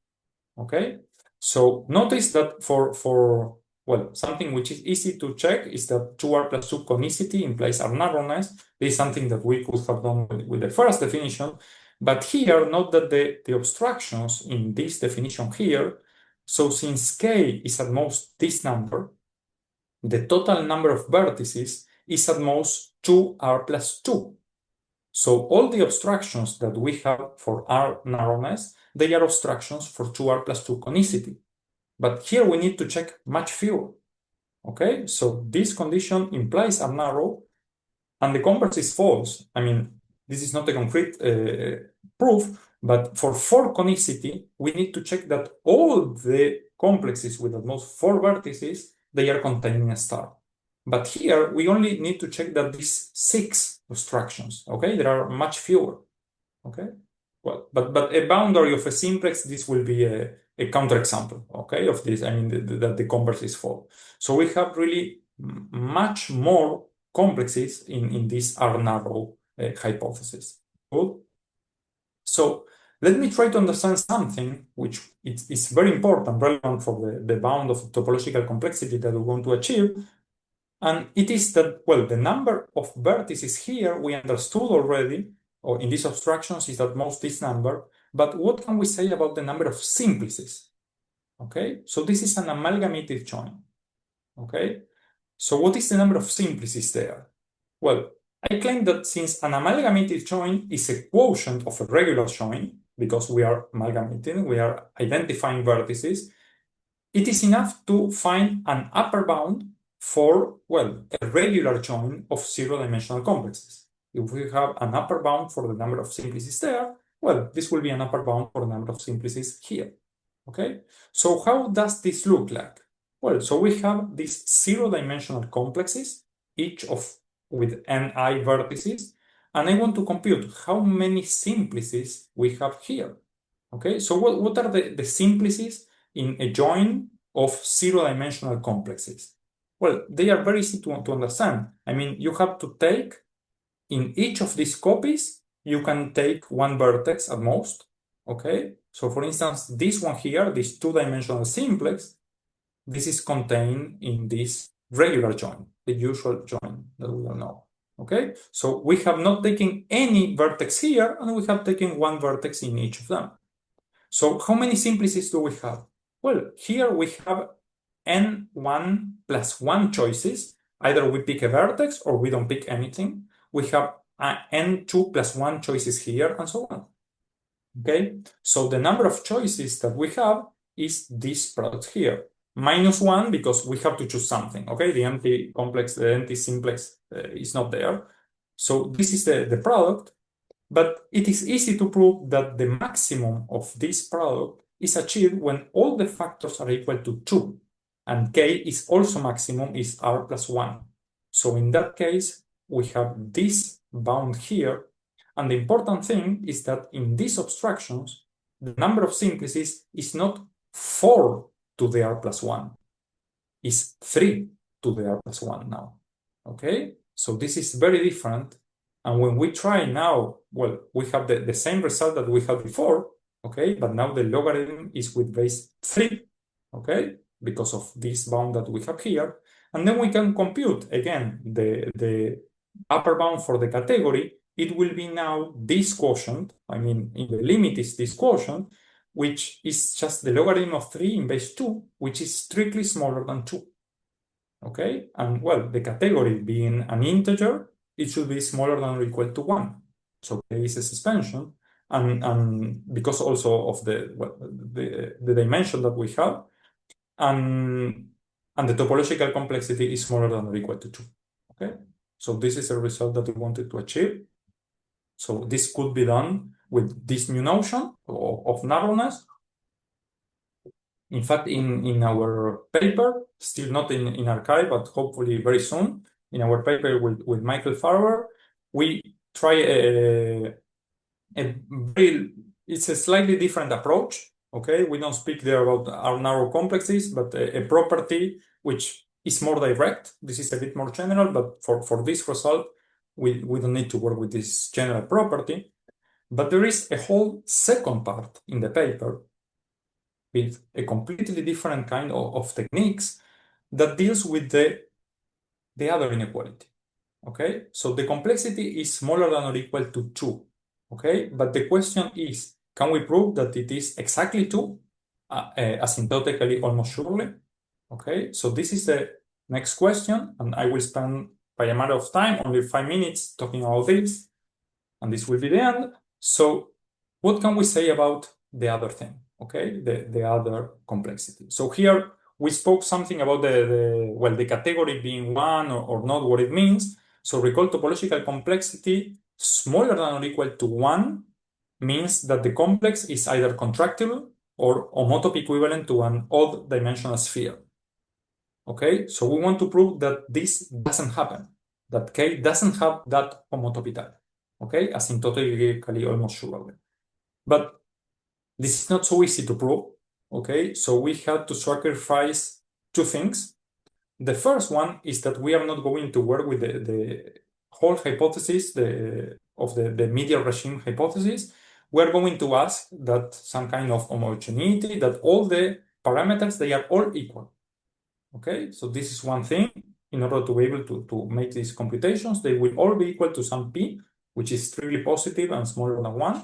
Okay, so notice that for well, something which is easy to check is that 2R plus 2 conicity implies R narrowness. This is something that we could have done with the first definition. But here, note that the obstructions in this definition here, so since K is at most this number, the total number of vertices is at most 2R plus 2. So all the obstructions that we have for R narrowness, they are obstructions for 2R plus 2 conicity. But here we need to check much fewer. Okay, so this condition implies R narrow, and the converse is false. I mean, this is not a concrete proof, but for 4 conicity, we need to check that all the complexes with at most 4 vertices, they are contained in a star. But here, we only need to check that these 6 obstructions, okay? There are much fewer, okay? Well, but a boundary of a simplex, this will be a counterexample, okay, of this. I mean, that the converse is false. So we have really much more complexes in this R-narrow hypothesis. Good. So let me try to understand something which is very important, relevant for the bound of topological complexity that we want to achieve. And it is that, well, the number of vertices here we understood already, or in these abstractions, is at most this number. But what can we say about the number of simplices? Okay, so this is an amalgamated join. Okay, so what is the number of simplices there? Well, I claim that since an amalgamated join is a quotient of a regular join, because we are amalgamating, we are identifying vertices, it is enough to find an upper bound for, well, a regular join of zero-dimensional complexes. If we have an upper bound for the number of simplices there, well, this will be an upper bound for the number of simplices here. Okay, so how does this look like? Well, so we have these zero-dimensional complexes, each with ni vertices, and I want to compute how many simplices we have here. Okay, so what are the simplices in a join of zero-dimensional complexes? Well, they are very easy to understand. I mean, you have to take, in each of these copies, you can take one vertex at most, okay? So for instance, this one here, this two-dimensional simplex, this is contained in this regular join, the usual join that we all know, okay? So we have not taken any vertex here, and we have taken one vertex in each of them. So how many simplices do we have? Well, here we have n1 plus 1 choices. Either we pick a vertex or we don't pick anything. We have n2 plus 1 choices here, and so on. Okay, so the number of choices that we have is this product here. Minus 1 because we have to choose something. Okay, the empty complex, the empty simplex is not there. So this is the product. But it is easy to prove that the maximum of this product is achieved when all the factors are equal to 2, and k is also maximum, is r plus 1. So in that case, we have this bound here, and the important thing is that in these abstractions, the number of simplices is not 4 to the r plus 1, is 3 to the r plus 1 now. Okay, so this is very different. And when we try now, well, we have the same result that we had before, okay, but now the logarithm is with base 3, okay, because of this bound that we have here. And then we can compute, again, the upper bound for the category. It will be now this quotient, I mean, in the limit is this quotient, which is just the logarithm of 3 in base 2, which is strictly smaller than 2. Okay, and well, the category being an integer, it should be smaller than or equal to 1. So k is a suspension, and because also of the dimension that we have, and the topological complexity is smaller than or equal to 2. Okay, so this is a result that we wanted to achieve. So this could be done with this new notion of narrowness. In fact, in our paper, still not in archive, but hopefully very soon, in our paper with Michael Farber, we try it's a slightly different approach. Okay, we don't speak there about our narrow complexes, but a property which is more direct. This is a bit more general, but for this result, we don't need to work with this general property. But there is a whole second part in the paper with a completely different kind of techniques that deals with the other inequality. Okay, so the complexity is smaller than or equal to 2. Okay, but the question is, can we prove that it is exactly 2, asymptotically almost surely? Okay, so this is the next question, and I will spend, by a matter of time, only 5 minutes talking about this, and this will be the end. So what can we say about the other thing? Okay, the other complexity. So here we spoke something about the category being 1 or not, what it means. So recall topological complexity smaller than or equal to 1 means that the complex is either contractible or homotopy equivalent to an odd dimensional sphere. Okay, so we want to prove that this doesn't happen, that K doesn't have that homotopical, okay, asymptotically almost surely. But this is not so easy to prove, okay, so we had to sacrifice two things. The first one is that we are not going to work with the whole hypothesis of the medial regime hypothesis. We're going to ask that some kind of homogeneity, that all the parameters, they are all equal. Okay, so this is one thing. In order to be able to make these computations, they will all be equal to some p, which is strictly positive and smaller than 1.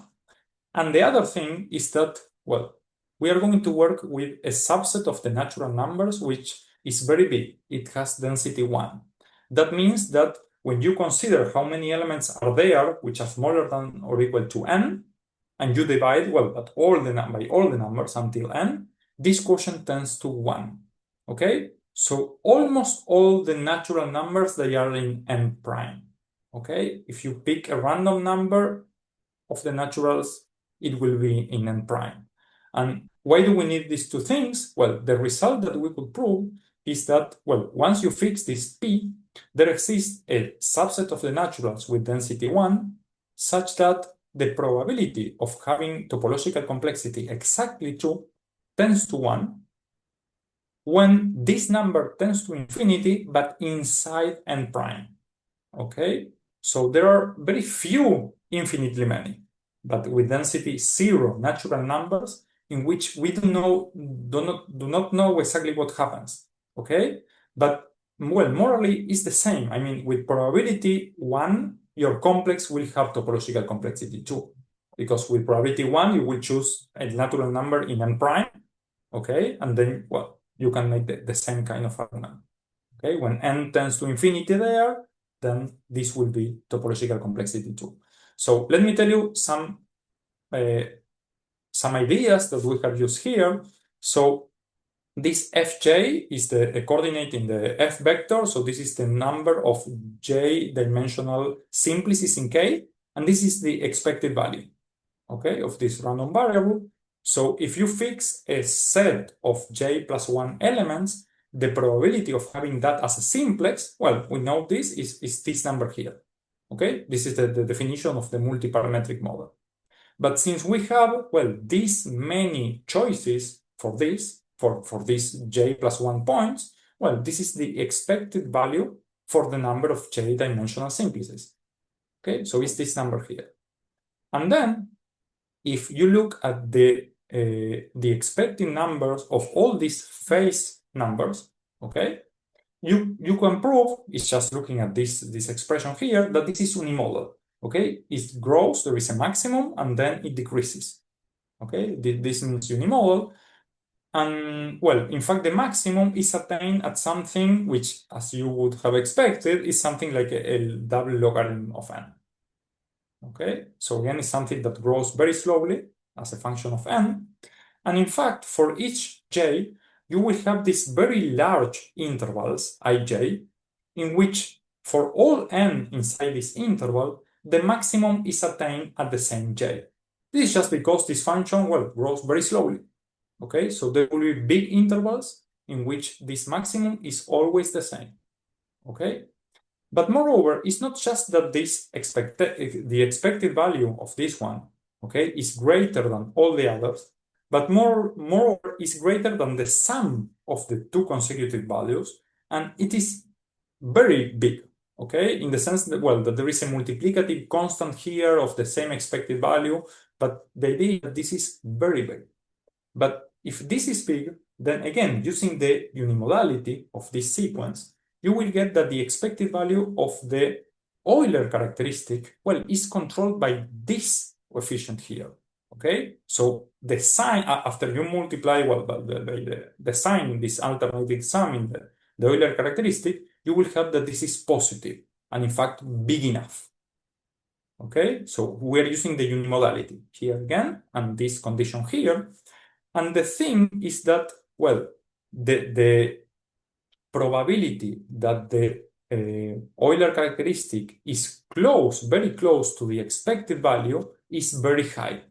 And the other thing is that, well, we are going to work with a subset of the natural numbers, which is very big. It has density 1. That means that when you consider how many elements are there, which are smaller than or equal to n, and you divide, well, by all the numbers until n, this quotient tends to 1. Okay? So almost all the natural numbers, they are in n prime. Okay? If you pick a random number of the naturals, it will be in n prime. And why do we need these two things? Well, the result that we could prove is that, well, once you fix this p, there exists a subset of the naturals with density 1, such that the probability of having topological complexity exactly 2 tends to 1 when this number tends to infinity, but inside n prime. Okay? So there are very few infinitely many, but with density 0 natural numbers in which we do not know exactly what happens. Okay? But well, morally it's the same. I mean, with probability 1, your complex will have topological complexity 2. Because with probability 1, you will choose a natural number in n prime. Okay? And then, well, you can make the same kind of argument. Okay? When n tends to infinity there, then this will be topological complexity 2. So let me tell you some ideas that we have used here. So this fj is the coordinate in the f vector. So this is the number of j-dimensional simplices in K, and this is the expected value, okay, of this random variable. So if you fix a set of j plus 1 elements, the probability of having that as a simplex, well, we know this is this number here. Okay, this is the definition of the multiparametric model. But since we have, well, these many choices for this, for these j plus 1 points, well, this is the expected value for the number of j-dimensional simplices. Okay, so it's this number here. And then, if you look at the expected numbers of all these phase numbers, okay, you can prove, it's just looking at this expression here, that this is unimodal. Okay, it grows, there is a maximum, and then it decreases. Okay, this means unimodal. And well, in fact, the maximum is attained at something which, as you would have expected, is something like a double logarithm of n. Okay, so again, it's something that grows very slowly as a function of n. And in fact, for each j, you will have these very large intervals, ij, in which for all n inside this interval, the maximum is attained at the same j. This is just because this function, well, grows very slowly. Okay, so there will be big intervals in which this maximum is always the same. Okay, but moreover, it's not just that the expected value of this one, okay, is greater than all the others, but moreover is greater than the sum of the two consecutive values, and it is very big, okay, in the sense that, well, that there is a multiplicative constant here of the same expected value, but the idea is that this is very big. But if this is big, then again, using the unimodality of this sequence, you will get that the expected value of the Euler characteristic, well, is controlled by this coefficient here, okay? So the sign, after you multiply, well, the sign in this alternating sum in the Euler characteristic, you will have that this is positive, and in fact, big enough. Okay, so we're using the unimodality here again, and this condition here. And the thing is that, well, the probability that the Euler characteristic is very close to the expected value is very high.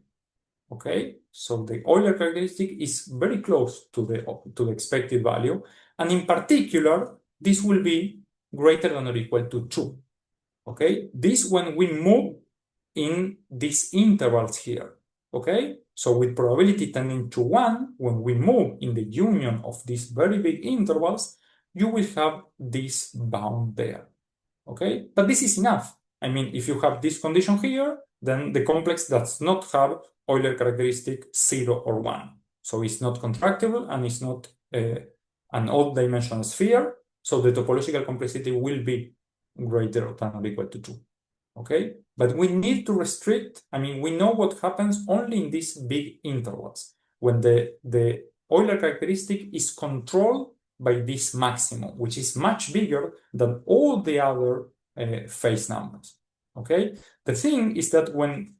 Okay, so the Euler characteristic is very close to the expected value, And in particular, this will be greater than or equal to 2. Okay, this when we move in these intervals here. Okay, so with probability tending to 1, when we move in the union of these very big intervals, you will have this bound there. Okay, but this is enough. I mean, if you have this condition here, then the complex does not have Euler characteristic 0 or 1. So it's not contractible and it's not an odd dimensional sphere. So the topological complexity will be greater than or equal to 2. Okay, but we need to restrict. I mean, we know what happens only in these big intervals when the Euler characteristic is controlled by this maximum, which is much bigger than all the other phase numbers. Okay, the thing is that when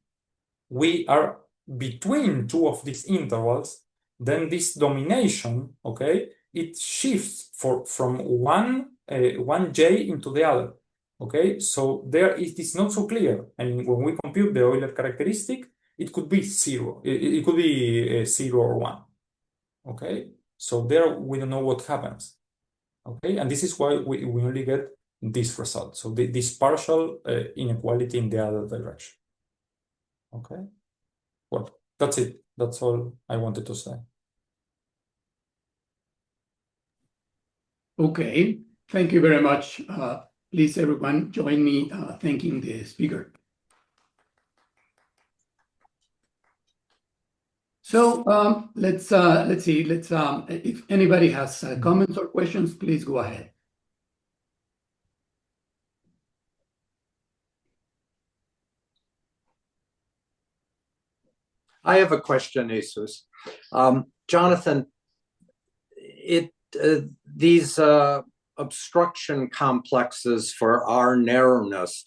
we are between two of these intervals, then this domination, okay, it shifts from one j into the other. Okay, so there it is not so clear. I mean, when we compute the Euler characteristic, it could be 0. It could be 0 or 1. Okay, so there we don't know what happens. Okay, and this is why we only get this result. So this partial inequality in the other direction. Okay, well, that's it. That's all I wanted to say. Okay, thank you very much. Please, everyone, join me thanking the speaker. So let's see. If anybody has comments or questions, please go ahead. I have a question, Jesus. Jonathan, these obstruction complexes for R narrowness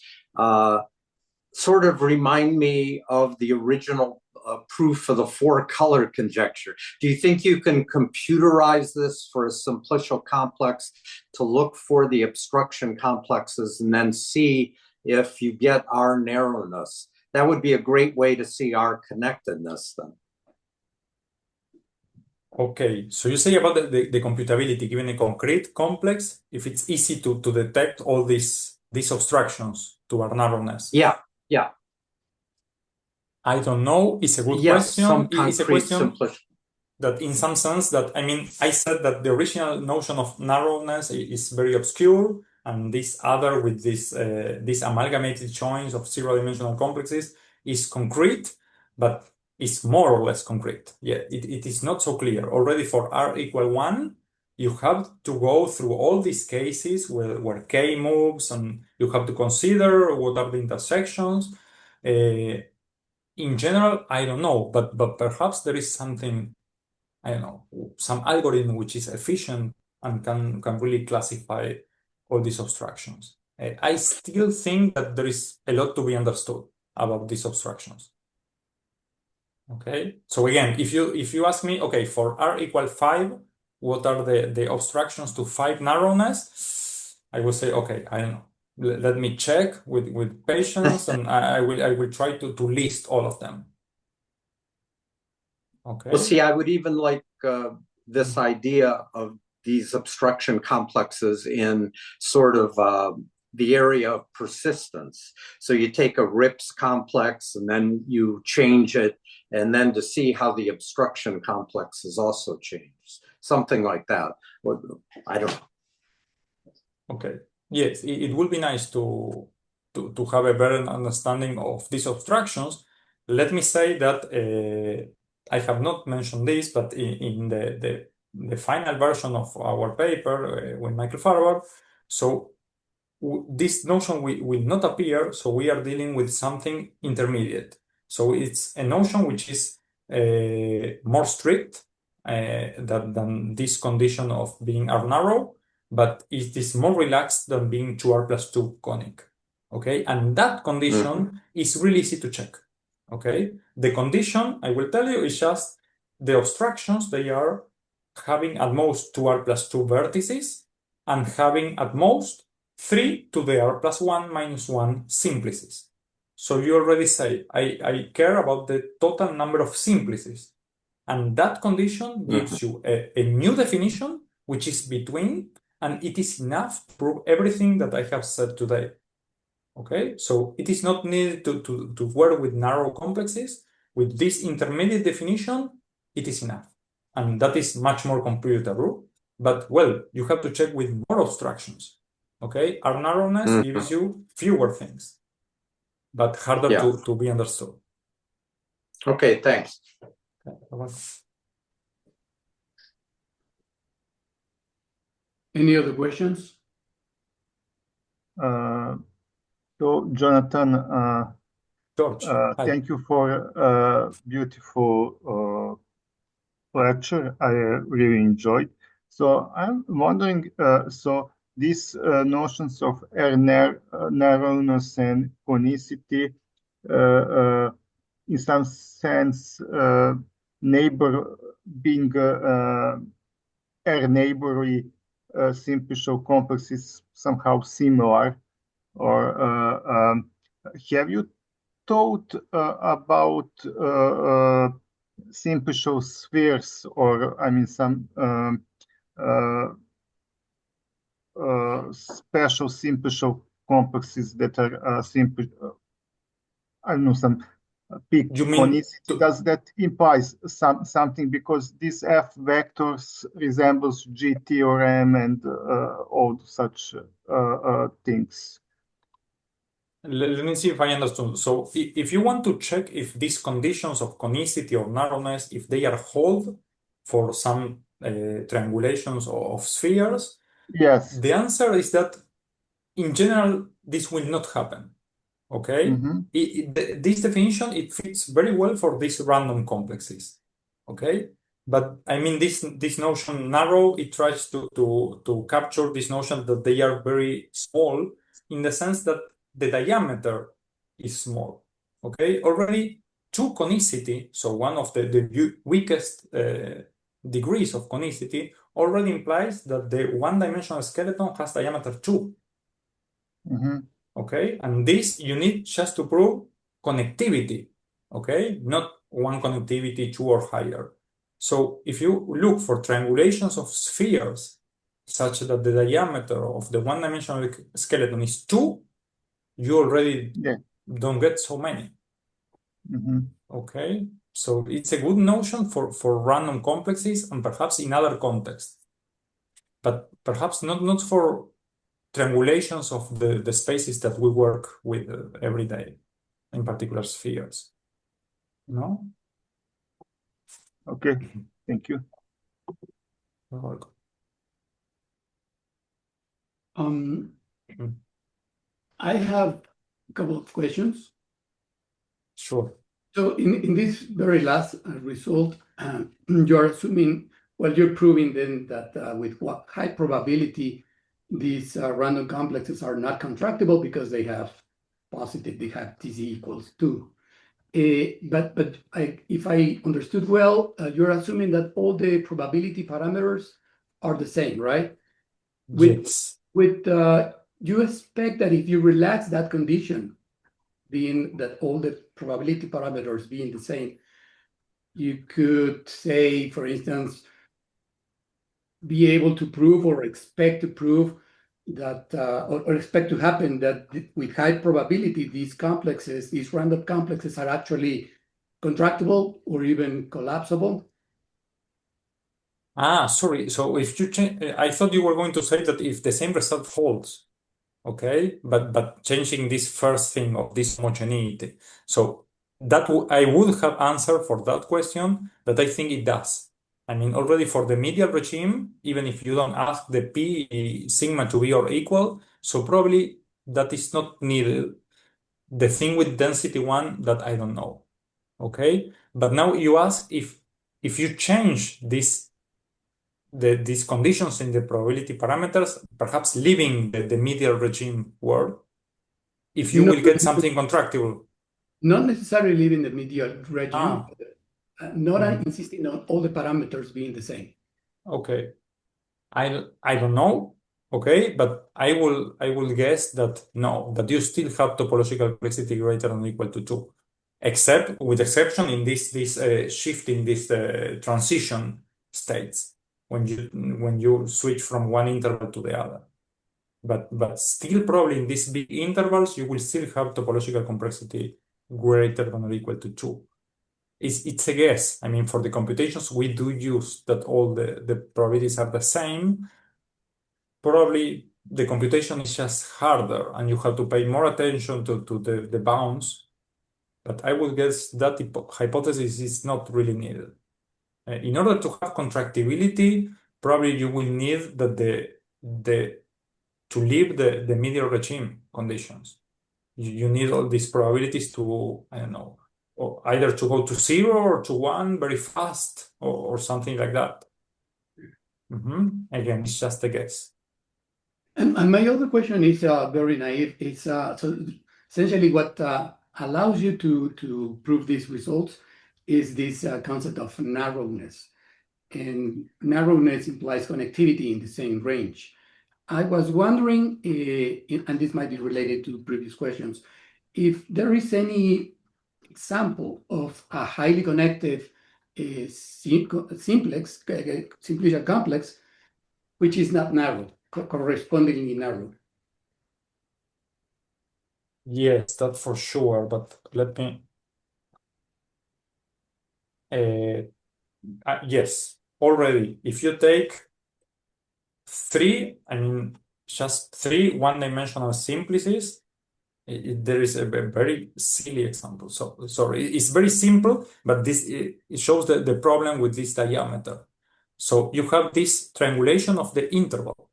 sort of remind me of the original proof for the four-color conjecture. Do you think you can computerize this for a simplicial complex to look for the obstruction complexes and then see if you get R narrowness? That would be a great way to see R connectedness then. Okay, so you say about the computability given a concrete complex, if it's easy to detect all these obstructions to our narrowness. Yeah. I don't know. It's a good question. Some It's a concrete question that in some sense that, I mean, I said that the original notion of narrowness is very obscure, and this other with this amalgamated joins of zero-dimensional complexes is concrete, but it's more or less concrete. Yeah, it is not so clear. Already for R equal 1, you have to go through all these cases where K moves, and you have to consider what are the intersections. In general, I don't know, but perhaps there is something, I don't know, some algorithm which is efficient and can really classify all these obstructions. I still think that there is a lot to be understood about these obstructions. Okay, so again, if you ask me, okay, for R equal 5, what are the obstructions to 5 narrowness? I will say, okay, I don't know. Let me check with patience, and I will try to list all of them. Okay. Well, see, I would even like this idea of these obstruction complexes in sort of the area of persistence. So you take a RIPS complex and then you change it, and then to see how the obstruction complex is also changed. Something like that. I don't know. Okay. Yes, it would be nice to have a better understanding of these obstructions. Let me say that I have not mentioned this, but in the final version of our paper with Michael Farber, so this notion will not appear, so we are dealing with something intermediate. So it's a notion which is more strict than this condition of being R narrow, but it is more relaxed than being 2R plus 2 conic. Okay, and that condition is really easy to check. Okay, the condition, I will tell you, is just the obstructions, they are having at most 2R plus 2 vertices and having at most 3 to the R plus 1 minus 1 simplices. So you already say, I care about the total number of simplices. And that condition gives you a new definition which is between, and it is enough to prove everything that I have said today. Okay, so it is not needed to work with narrow complexes. With this intermediate definition, it is enough. And that is much more computable. But well, you have to check with more abstractions. Okay, our narrowness gives you fewer things, but harder to be understood. Okay, thanks. Okay. Any other questions? So, Jonathan, George, hi. thank you for a beautiful lecture. I really enjoyed. So I'm wondering, so these notions of narrowness and conicity, in some sense, being neighborly simplicial complex is somehow similar. Or have you thought about simplicial spheres, or I mean some special simplicial complexes that are simple? I don't know, some peak conicity. Does that implies something, because these F vectors resembles G theorem and all such things? Let me see if I understood. So if you want to check if these conditions of conicity or narrowness, if they are hold for some triangulations of spheres, yes, the answer is that in general, this will not happen. Okay? This definition, it fits very well for these random complexes. Okay? But I mean, this notion narrow, it tries to capture this notion that they are very small, in the sense that the diameter is small. Okay? Already two conicity, so one of the weakest degrees of conicity, already implies that the one-dimensional skeleton has diameter 2. Okay, and this you need just to prove connectivity. Okay, not one connectivity 2 or higher. So if you look for triangulations of spheres such that the diameter of the one-dimensional skeleton is 2, you already don't get so many. Okay, so it's a good notion for random complexes and perhaps in other contexts, but perhaps not for triangulations of the spaces that we work with every day, in particular spheres. No? Okay, thank you. You're welcome. I have a couple of questions. Sure. So in this very last result, you're assuming, well, you're proving then that with what high probability these random complexes are not contractible because they have positive, they have TZ equals 2. But if I understood well, you're assuming that all the probability parameters are the same, right? Yes. You expect that if you relax that condition, being that all the probability parameters being the same, you could say, for instance, be able to prove or expect to prove that, or expect to happen that with high probability, these complexes, these random complexes are actually contractible or even collapsible. Sorry. So if you change, I thought you were going to say that if the same result holds, okay, but changing this first thing of this homogeneity. So that I would have answered for that question, but I think it does. I mean, already for the medial regime, even if you don't ask the P sigma to be or equal, so probably that is not needed. The thing with density 1 that I don't know. Okay, but now you ask if you change these conditions in the probability parameters, perhaps leaving the medial regime world, if you will get something contractible. Not necessarily leaving the medial regime, not insisting on all the parameters being the same. Okay, I don't know. Okay, but I will guess that no, that you still have topological complexity greater than or equal to 2, with exception in this shift in this transition states. when you switch from one interval to the other. But still, probably in these big intervals, you will still have topological complexity greater than or equal to 2. It's a guess. I mean, for the computations, we do use that all the probabilities are the same. Probably the computation is just harder, and you have to pay more attention to the bounds. But I would guess that hypothesis is not really needed. In order to have contractibility, probably you will need that to leave the medial regime conditions. You need all these probabilities to, I don't know, or either to go to 0 or to 1 very fast, or something like that. Again, it's just a guess. And my other question is very naive. It's so essentially what allows you to prove these results is this concept of narrowness. And narrowness implies connectivity in the same range. I was wondering, and this might be related to previous questions, if there is any example of a highly connected simplicial complex which is not narrow, correspondingly narrow. Yes, that's for sure, but let me... yes, already, if you take 3, I mean, just 3 one-dimensional simplices, there is a very silly example. So sorry, it's very simple, but this it shows the problem with this diameter. So you have this triangulation of the interval.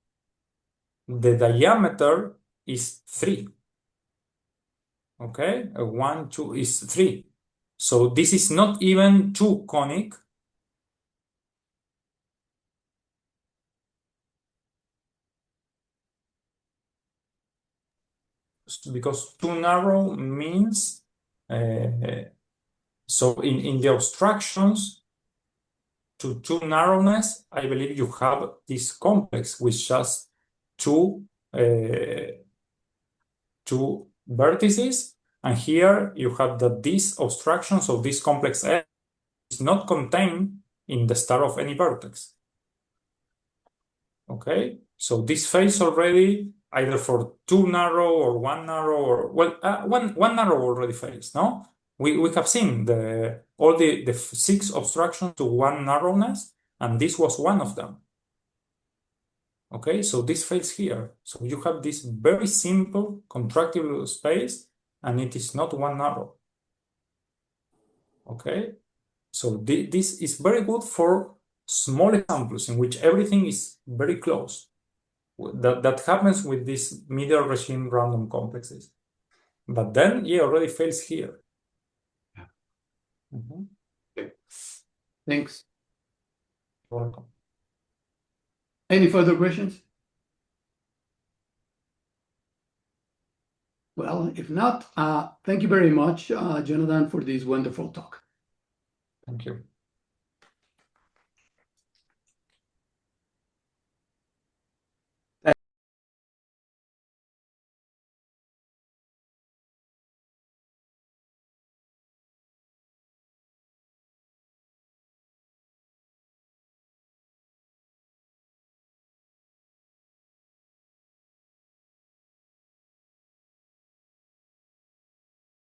The diameter is 3. Okay, 1, 2 is 3. So this is not even 2 conic. Because too narrow means so in the obstructions to narrowness, I believe you have this complex with just two vertices, and here you have that this obstruction, so this complex F is not contained in the star of any vertex. Okay, so this fails already either for 2 narrow or 1 narrow, or well, one narrow already fails. No, we have seen all the 6 obstructions to 1 narrowness, and this was one of them. Okay, so this fails here. So you have this very simple contractible space, and it is not 1 narrow. Okay, so this is very good for small examples in which everything is very close. That happens with these medial regime random complexes. But then, yeah, already fails here. Okay. Thanks. You're welcome. Any further questions? Well, if not, thank you very much, Jonathan, for this wonderful talk. Thank you.